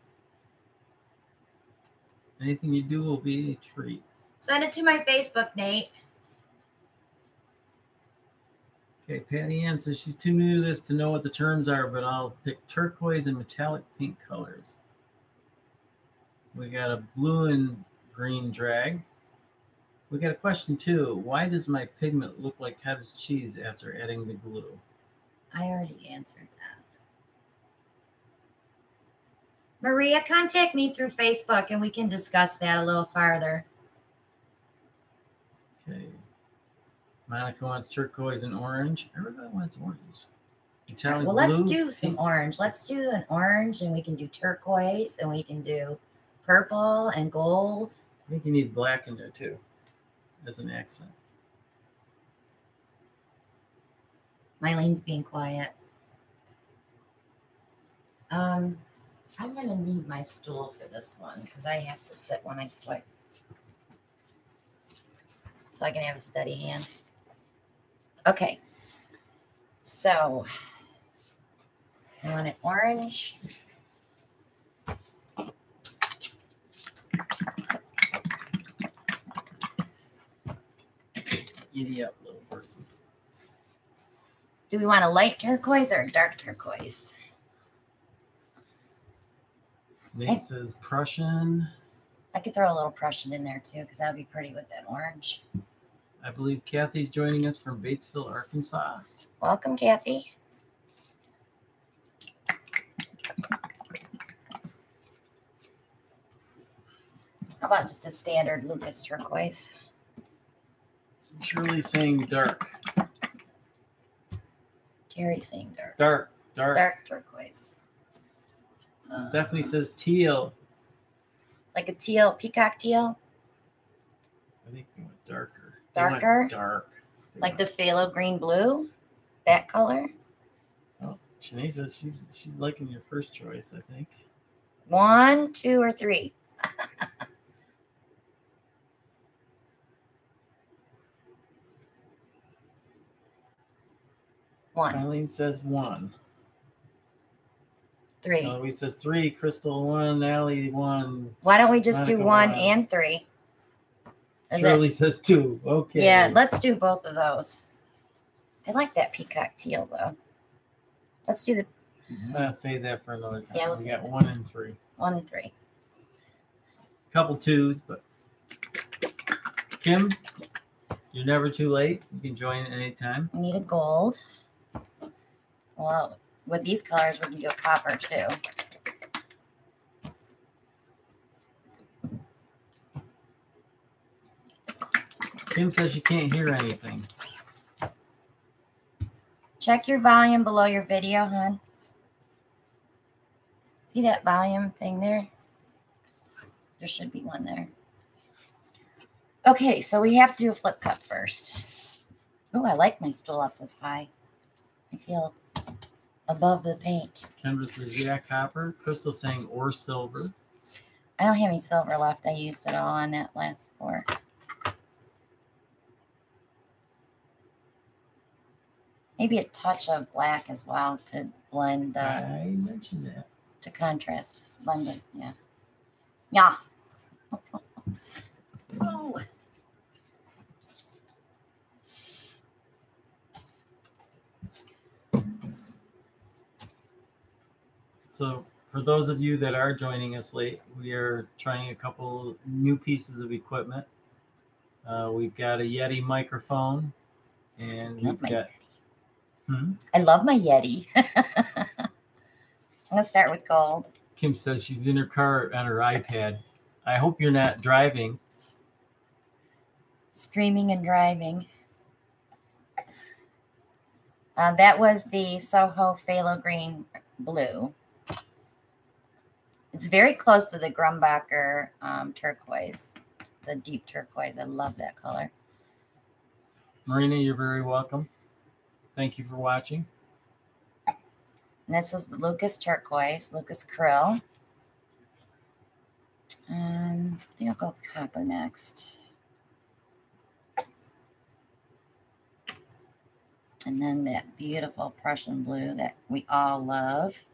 Anything you do will be a treat. Send it to my Facebook, Nate. Okay, Patty Ann says she's too new to this to know what the terms are, but I'll pick turquoise and metallic pink colors. We got a blue and green drag. We got a question too. Why does my pigment look like cottage cheese after adding the glue? I already answered that. Maria, contact me through Facebook and we can discuss that a little farther. Okay. Monica wants turquoise and orange. Everybody wants orange. Metallic Well, blue, let's do some pink. orange. Let's do an orange and we can do turquoise and we can do purple and gold. I think you need black in there too, as an accent. Mylene's being quiet. I'm going to need my stool for this one because I have to sit when I swipe. So I can have a steady hand. Okay. So I want an orange. Giddy up, little person. Do we want a light turquoise or a dark turquoise? Nate says Prussian. I could throw a little Prussian in there too because that would be pretty with that orange. I believe Kathy's joining us from Batesville, Arkansas. Welcome, Kathy. How about just a standard Lucas turquoise? Shirley's saying dark. Terry's saying dark. Dark. Dark turquoise. Stephanie says teal. Like a teal, peacock teal? I think we went darker. Darker? Dark. Like the phthalo green blue? That color? Oh, Shanae says she's liking your first choice, I think. 1, 2, or 3? One. Eileen says 1. 3. Eloise says 3. Crystal 1. Allie 1. Why don't we just do Monica 1 1. and 3? Shirley says 2. Okay. Yeah, let's do both of those. I like that peacock teal though. Let's do the I'm gonna save that for another time. Yeah, we'll we save got that. 1 and 3. 1 and 3. Couple 2s, but Kim, you're never too late. You can join anytime. We need a gold. Well, with these colors, we can do a copper too. Kim says she can't hear anything. Check your volume below your video, hon. See that volume thing there? There should be one there. Okay, so we have to do a flip cup first. Oh, I like my stool up this high. I feel above the paint. Kendra says, yeah, copper. Crystal saying or silver. I don't have any silver left. I used it all on that last pour. Maybe a touch of black as well to blend the, I mentioned that. to contrast. Blend it, yeah. Yeah. Oh. So for those of you that are joining us late, we are trying a couple new pieces of equipment. We've got a Yeti microphone, and we've got. I love my Yeti. I'm going to start with gold. Kim says she's in her car on her iPad. I hope you're not driving. Streaming and driving. That was the Soho Phthalo Green Blue. It's very close to the Grumbacher turquoise, the deep turquoise. I love that color. Marina, you're very welcome. Thank you for watching. And this is the Lucas turquoise, Lucas Krill. I think I'll go with copper next. And then that beautiful Prussian blue that we all love.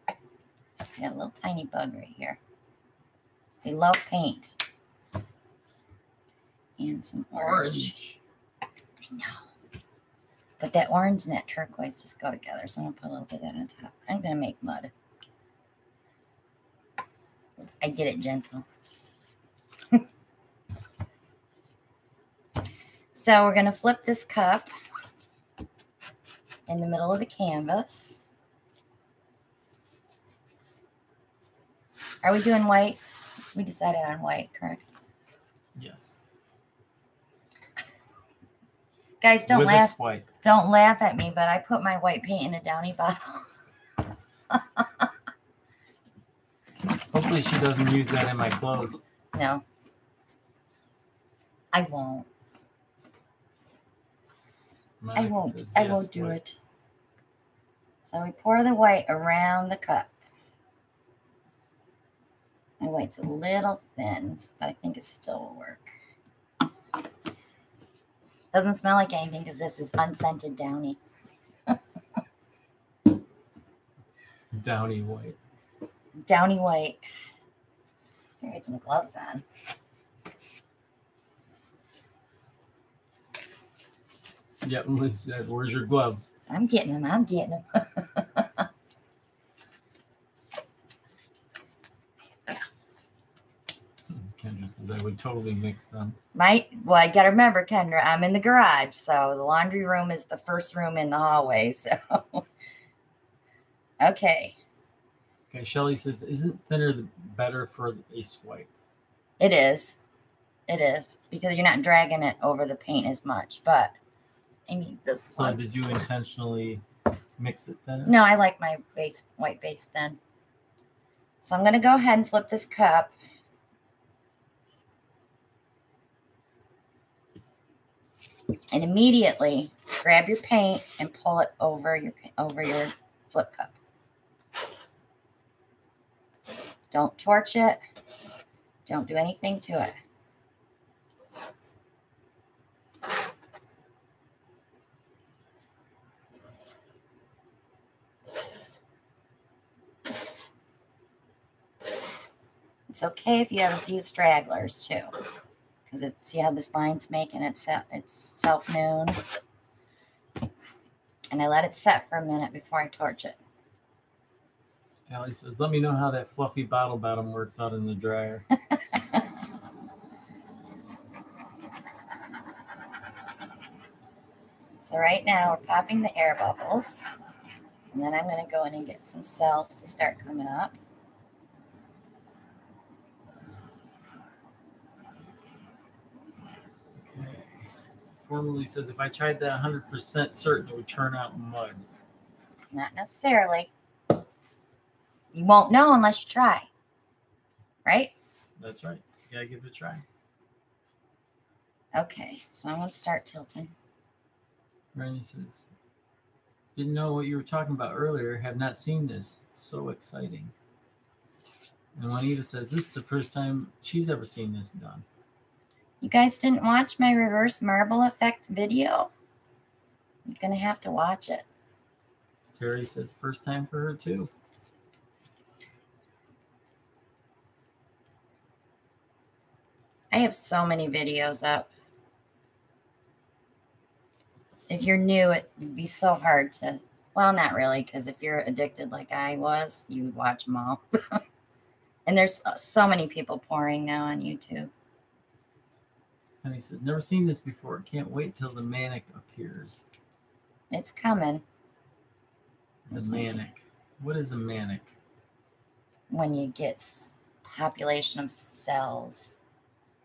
Got a little tiny bug right here. We love paint. And some orange. I know. But that orange and that turquoise just go together. So I'm going to put a little bit of that on top. I'm going to make mud. I did it gentle. So we're going to flip this cup in the middle of the canvas. Are we doing white? We decided on white, correct? Yes. Guys, don't With laugh. white. Don't laugh at me, but I put my white paint in a Downy bottle. Hopefully she doesn't use that in my clothes. No. I won't. I won't do it. So we pour the white around the cup. My white's a little thin, but I think it still will work. Doesn't smell like anything because this is unscented Downy. Downy white. Downy white. I need some gloves on. Yep, Liz said, where's your gloves? I'm getting them. I'm getting them. Kendra said I would totally mix them. Well, I got to remember, Kendra, I'm in the garage. So the laundry room is the first room in the hallway. So, okay. Okay, Shelly says, isn't thinner better for a swipe? It is. It is. Because you're not dragging it over the paint as much. But I need this one. So did you intentionally mix it thinner? No, I like my white base thin. So I'm going to go ahead and flip this cup. And immediately grab your paint and pull it over your flip cup. Don't torch it. Don't do anything to it. It's okay if you have a few stragglers too, because see how this line's making it's self-known. And I let it set for a minute before I torch it. Allie says, let me know how that fluffy bottle bottom works out in the dryer. So right now we're popping the air bubbles. And then I'm going to go in and get some cells to start coming up. Formally says, if I tried that 100% certain it would turn out mud. Not necessarily. You won't know unless you try. Right? That's right. You gotta give it a try. Okay, so I'm going to start tilting. Randy says, didn't know what you were talking about earlier. Have not seen this. So exciting. And Juanita says, this is the first time she's ever seen this done. You guys didn't watch my reverse marble effect video? You're going to have to watch it. Terry says, first time for her too. I have so many videos up. If you're new, it'd be so hard to, well, not really, because if you're addicted like I was, you would watch them all. And there's so many people pouring now on YouTube. And he said, never seen this before. Can't wait till the manic appears. It's coming. The manic. What is a manic? When you get population of cells.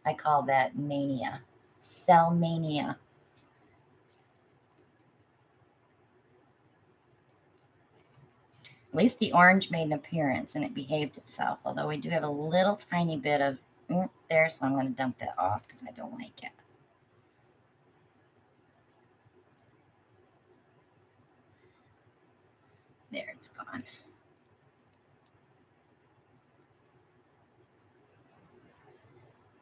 I call that mania. Cell mania. least the orange made an appearance and it behaved itself, although we do have a little tiny bit of there, so I'm going to dump that off because I don't like it. There, it's gone.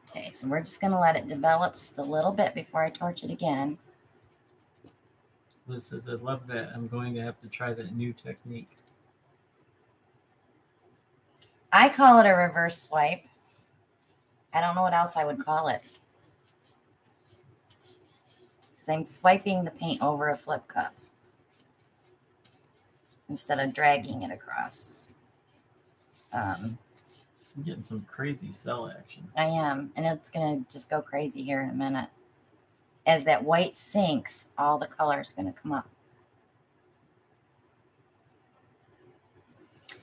Okay, so we're just going to let it develop just a little bit before I torch it again. Liz says, I love that. I'm going to have to try that new technique. I call it a reverse swipe. I don't know what else I would call it. Because I'm swiping the paint over a flip cup instead of dragging it across. I'm getting some crazy cell action. I am, and it's going to just go crazy here in a minute. As that white sinks, all the color is going to come up.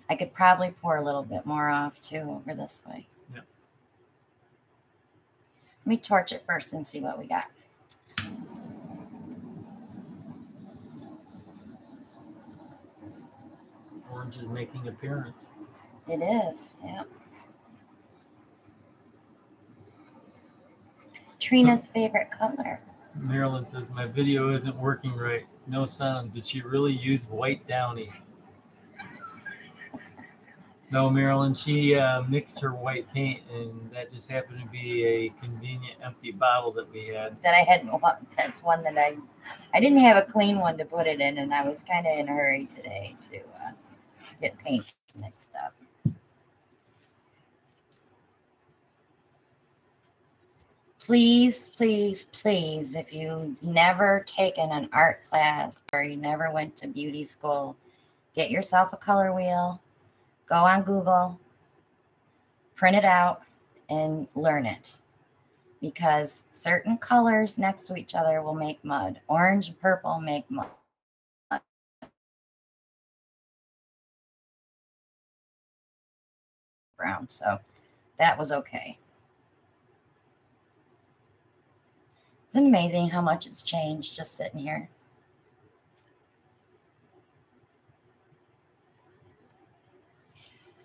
I could probably pour a little bit more off too over this way. Yep. Let me torch it first and see what we got. Orange is making appearance. It is, yeah. Trina's favorite color. Marilyn says, my video isn't working right. No sound. Did she really use white Downy? No, Marilyn, she mixed her white paint, and that just happened to be a convenient empty bottle that we had. That I hadn't, that's one that I didn't have a clean one to put it in, and I was kind of in a hurry today to get paints mixed up. Please, please, please, if you've never taken an art class or you never went to beauty school, get yourself a color wheel, go on Google, print it out, and learn it. Because certain colors next to each other will make mud. Orange and purple make mud. Brown, so that was okay. Isn't it amazing how much it's changed just sitting here?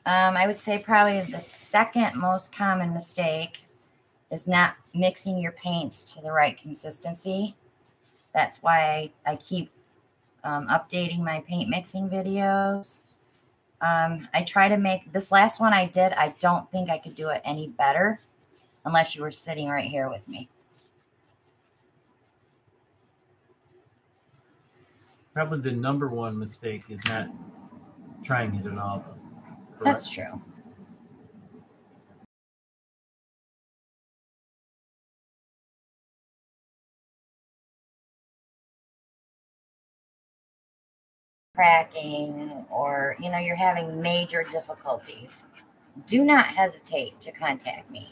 I would say probably the second most common mistake is not mixing your paints to the right consistency. That's why I keep updating my paint mixing videos. I try to make this last one I did. I don't think I could do it any better unless you were sitting right here with me. Probably the number one mistake is not trying it at all. Correct? That's true. Cracking, or you're having major difficulties, do not hesitate to contact me.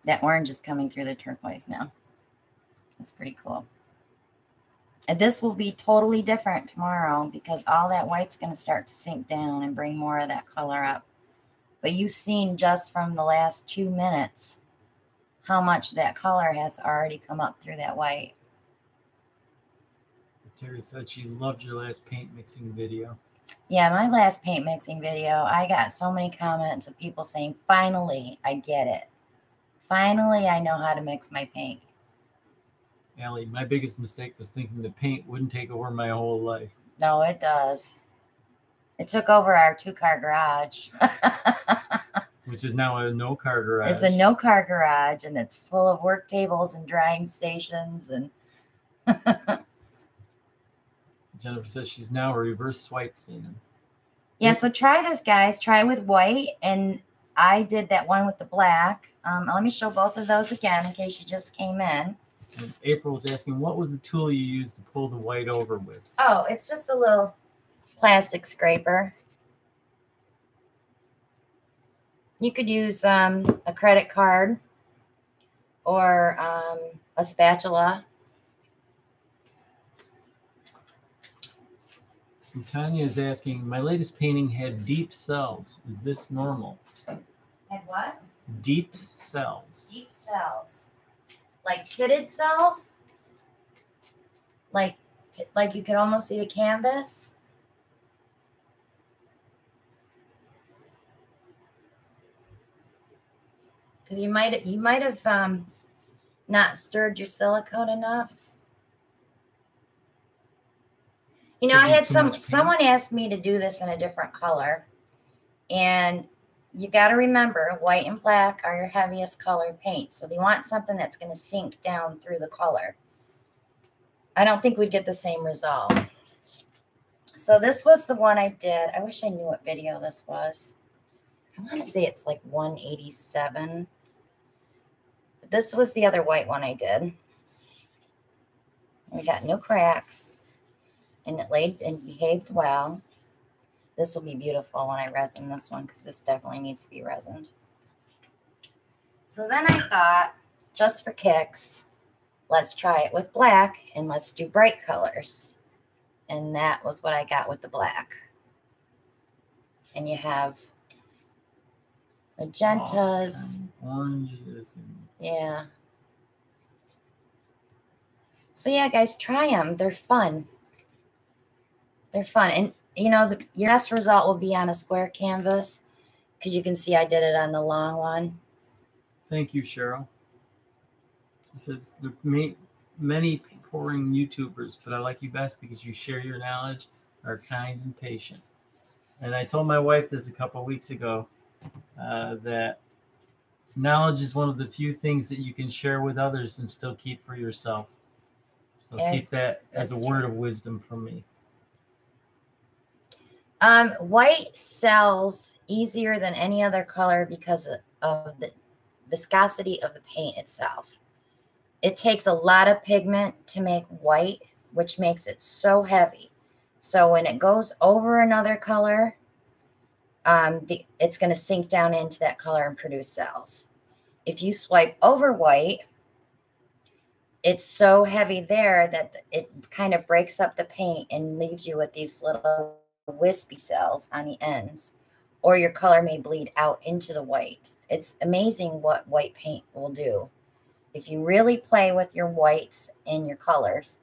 That orange is coming through the turquoise now. That's pretty cool. And this will be totally different tomorrow because all that white's going to start to sink down and bring more of that color up. But you've seen just from the last 2 minutes how much that color has already come up through that white. Terry said she loved your last paint mixing video. Yeah, my last paint mixing video, I got so many comments of people saying, finally, I get it. Finally, I know how to mix my paint. Allie, my biggest mistake was thinking the paint wouldn't take over my whole life. No, it does. It took over our 2-car garage. Which is now a no-car garage. It's a no-car garage, and it's full of work tables and drying stations. And Jennifer says she's now a reverse swipe fan. Yeah, so try this, guys. Try with white, and I did that one with the black. Let me show both of those again in case you just came in. And April was asking, what was the tool you used to pull the white over with? Oh, it's just a little plastic scraper. You could use a credit card or a spatula. And Tanya is asking, my latest painting had deep cells. Is this normal? Had what? Deep cells. Deep cells. Like pitted cells? Like you could almost see the canvas? Because you might have not stirred your silicone enough. You know, I had someone asked me to do this in a different color, and you got to remember white and black are your heaviest colored paints. So they want something that's going to sink down through the color. I don't think we'd get the same result. So this was the one I did. I wish I knew what video this was. I want to say it's like 187. But this was the other white one I did. We got no cracks. And it laid and behaved well. This will be beautiful when I resin this one because this definitely needs to be resined. So then I thought, just for kicks, let's try it with black and let's do bright colors. And that was what I got with the black. And you have magentas. Oranges. Yeah. So yeah, guys, try them. They're fun. They're fun. And, you know, your best result will be on a square canvas because you can see I did it on the long one. Thank you, Cheryl. She says there are many pouring YouTubers, but I like you best because you share your knowledge, are kind and patient. And I told my wife this a couple of weeks ago, that knowledge is one of the few things that you can share with others and still keep for yourself. So keep that as a word of wisdom from me. White sells easier than any other color because of the viscosity of the paint itself. It takes a lot of pigment to make white, which makes it so heavy. So when it goes over another color, it's going to sink down into that color and produce cells. If you swipe over white, it's so heavy there that it kind of breaks up the paint and leaves you with these little wispy cells on the ends, or your color may bleed out into the white. It's amazing what white paint will do. If you really play with your whites and your colors,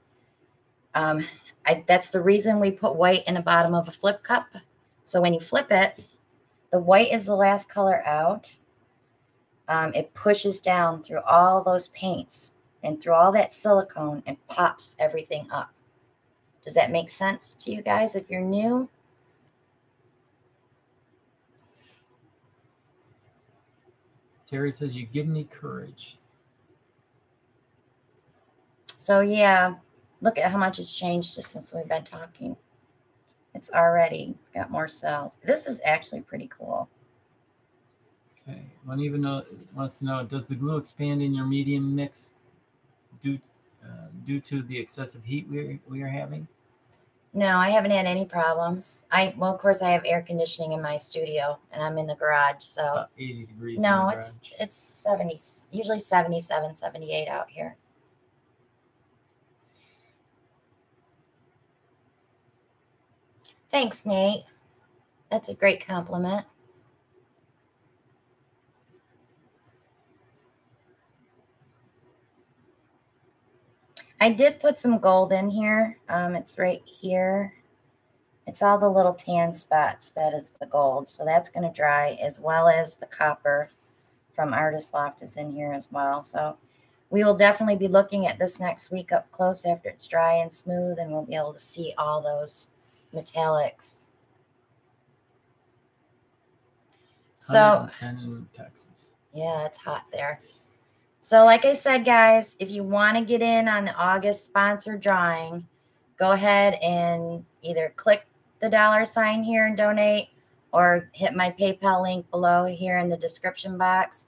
that's the reason we put white in the bottom of a flip cup. So when you flip it, the white is the last color out. It pushes down through all those paints and through all that silicone and pops everything up. Does that make sense to you guys if you're new? Terry says, you give me courage. So yeah, look at how much has changed just since we've been talking. It's already got more cells. This is actually pretty cool. Okay, one even wants to know, does the glue expand in your medium mix due to the excessive heat we are having? No, I haven't had any problems. Well, of course, I have air conditioning in my studio, and I'm in the garage, so it's about 80 degrees. No, it's 70, usually 77, 78 out here. Thanks, Nate. That's a great compliment. I did put some gold in here. It's right here. It's all the little tan spots. That is the gold. So that's going to dry, as well as the copper from Artist Loft is in here as well. So we will definitely be looking at this next week up close after it's dry and smooth, and we'll be able to see all those metallics. So in Texas. Yeah, it's hot there. So like I said, guys, if you want to get in on the August sponsored drawing, go ahead and either click the $sign here and donate, or hit my PayPal link below here in the description box.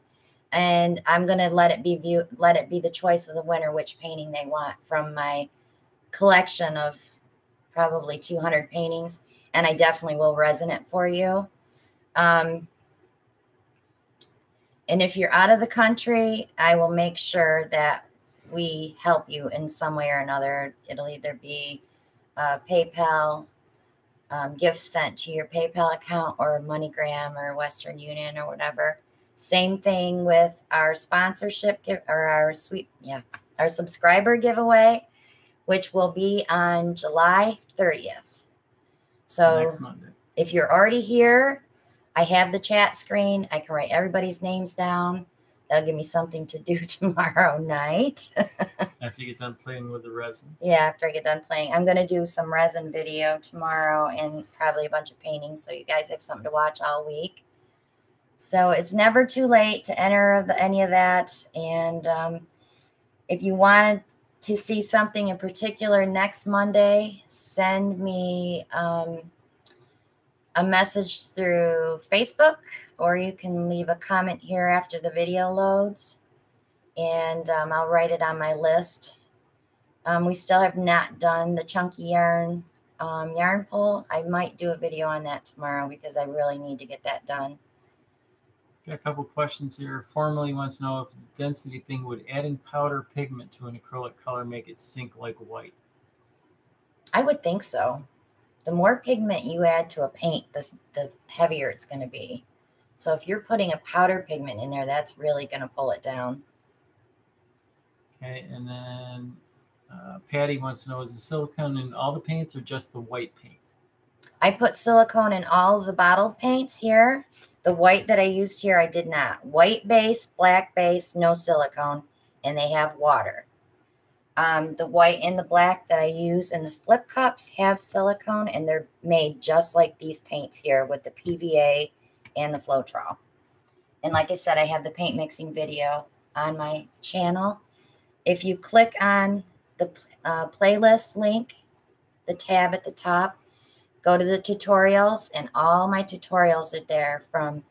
And I'm going to let it be the choice of the winner, which painting they want from my collection of probably 200 paintings. And I definitely will resin it for you. And if you're out of the country, I will make sure that we help you in some way or another. It'll either be PayPal, gift sent to your PayPal account, or MoneyGram or Western Union or whatever. Same thing with our sponsorship or our our subscriber giveaway, which will be on July 30th. So next Monday. If you're already here, I have the chat screen. I can write everybody's names down. That'll give me something to do tomorrow night. After you get done playing with the resin. Yeah, after I get done playing. I'm going to do some resin video tomorrow and probably a bunch of paintings, so you guys have something to watch all week. So it's never too late to enter any of that. And if you wanted to see something in particular next Monday, send me a message through Facebook, or you can leave a comment here after the video loads, and I'll write it on my list. We still have not done the chunky yarn yarn pull. I might do a video on that tomorrow because I really need to get that done. Got a couple questions here. Formerly wants to know if it's a density thing, would adding powder pigment to an acrylic color make it sink like white? I would think so. The more pigment you add to a paint, the heavier it's going to be. So if you're putting a powder pigment in there, that's really going to pull it down. Okay, and then Patty wants to know, is the silicone in all the paints or just the white paint? I put silicone in all of the bottled paints here. The white that I used here, I did not. White base, black base, no silicone, and they have water. The white and the black that I use in the flip cups have silicone, and they're made just like these paints here with the PVA and the Floetrol. And like I said, I have the paint mixing video on my channel. If you click on the playlist link, the tab at the top, go to the tutorials, and all my tutorials are there, from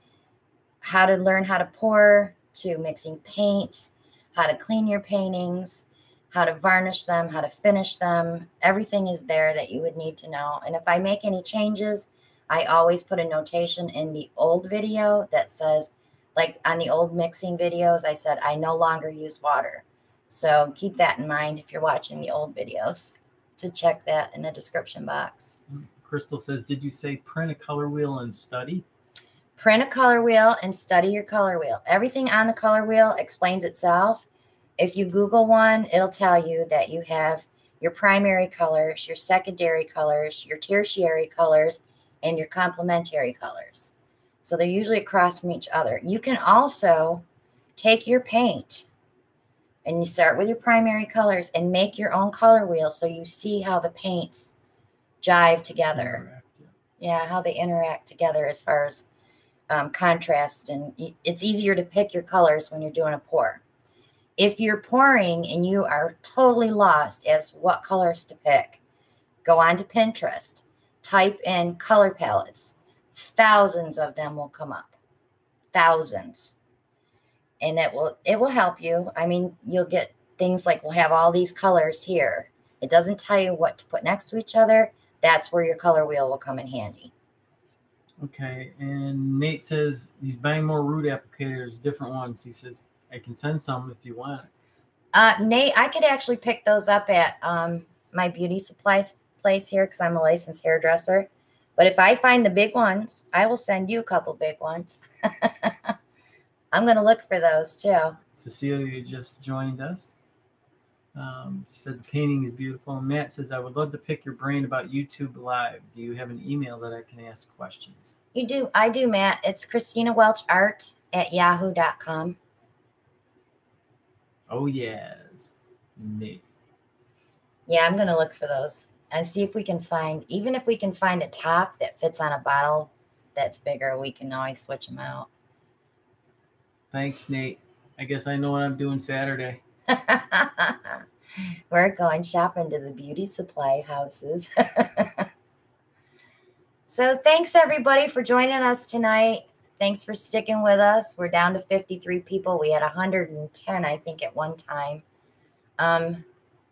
how to learn how to pour to mixing paints, how to clean your paintings, how to varnish them, how to finish them. Everything is there that you would need to know. And if I make any changes, I always put a notation in the old video that says, like on the old mixing videos, I said, I no longer use water. So keep that in mind if you're watching the old videos, to check that in the description box. Crystal says, did you say print a color wheel and study? Print a color wheel and study your color wheel. Everything on the color wheel explains itself. If you Google one, it'll tell you that you have your primary colors, your secondary colors, your tertiary colors, and your complementary colors. So they're usually across from each other. You can also take your paint and you start with your primary colors and make your own color wheel so you see how the paints jive together. Yeah, how they interact together as far as contrast. And it's easier to pick your colors when you're doing a pour. If you're pouring and you are totally lost as what colors to pick, go on to Pinterest, type in color palettes. Thousands of them will come up. Thousands. And it will help you. I mean, you'll get things like, we'll have all these colors here. It doesn't tell you what to put next to each other. That's where your color wheel will come in handy. Okay, and Nate says he's buying more root applicators, different ones. He says, I can send some if you want. Nate, I could actually pick those up at my beauty supplies place here because I'm a licensed hairdresser. But if I find the big ones, I will send you a couple big ones. I'm going to look for those too. Cecilia just joined us. She said the painting is beautiful. And Matt says, I would love to pick your brain about YouTube Live. Do you have an email that I can ask questions? You do. I do, Matt. It's ChristinaWelchArt@yahoo.com. Oh, yes. Neat. Yeah, I'm going to look for those and see if we can find, even if we can find a top that fits on a bottle that's bigger, we can always switch them out. Thanks, Nate. I guess I know what I'm doing Saturday. We're going shopping to the beauty supply houses. So thanks, everybody, for joining us tonight. Thanks for sticking with us. We're down to 53 people. We had 110, I think, at one time.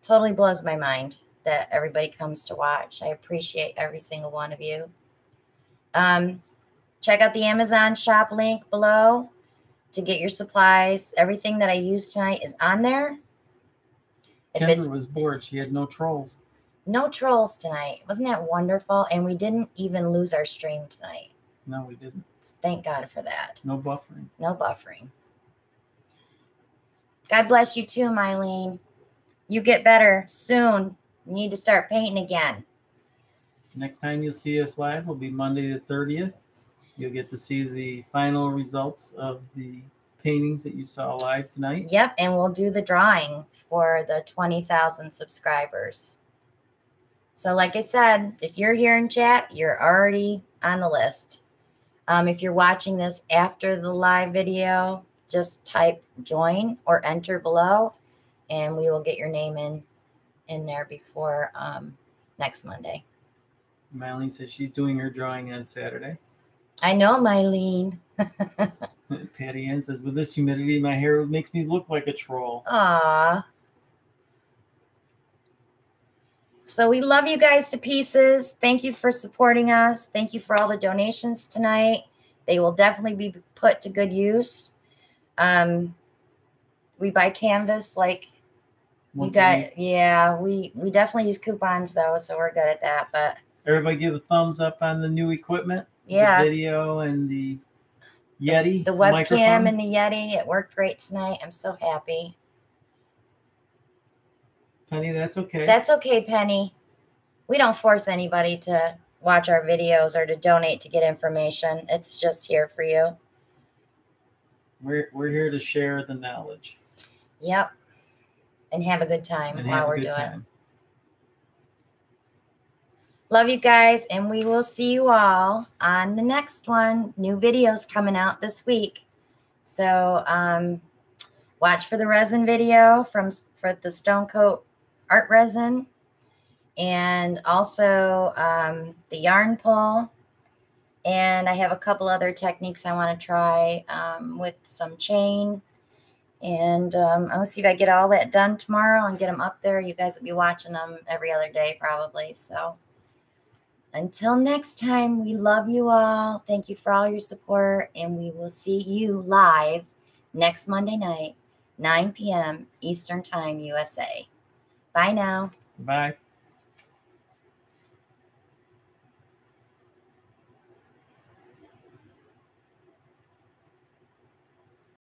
Totally blows my mind that everybody comes to watch. I appreciate every single one of you. Check out the Amazon shop link below to get your supplies. Everything that I used tonight is on there. Kendra was bored. She had no trolls. No trolls tonight. Wasn't that wonderful? And we didn't even lose our stream tonight. No, we didn't. Thank God for that. No buffering. No buffering. God bless you too, Mylene. You get better soon. You need to start painting again. Next time you'll see us live will be Monday the 30th. You'll get to see the final results of the paintings that you saw live tonight. Yep, and we'll do the drawing for the 20,000 subscribers. So like I said, if you're here in chat, you're already on the list. If you're watching this after the live video, just type join or enter below, and we will get your name in there before next Monday. Mylene says she's doing her drawing on Saturday. I know, Mylene. Patty Ann says, with this humidity, my hair makes me look like a troll. Aw. So we love you guys to pieces. Thank you for supporting us. Thank you for all the donations tonight. They will definitely be put to good use. We buy canvas like you got. Yeah, we definitely use coupons though, so we're good at that. But everybody give a thumbs up on the new equipment. Yeah. The video and the Yeti. The webcam and the Yeti. It worked great tonight. I'm so happy. Penny, that's okay. That's okay, Penny. We don't force anybody to watch our videos or to donate to get information. It's just here for you. We're here to share the knowledge. Yep. And have a good time while we're doing it. Love you guys, and we will see you all on the next one. New videos coming out this week. So watch for the resin video for the Stone Coat art resin, and also the yarn pull. And I have a couple other techniques I want to try with some chain. And I'm going to see if I get all that done tomorrow and get them up there. You guys will be watching them every other day probably. So until next time, we love you all. Thank you for all your support. And we will see you live next Monday night, 9 p.m. Eastern Time, USA. Bye now. Bye.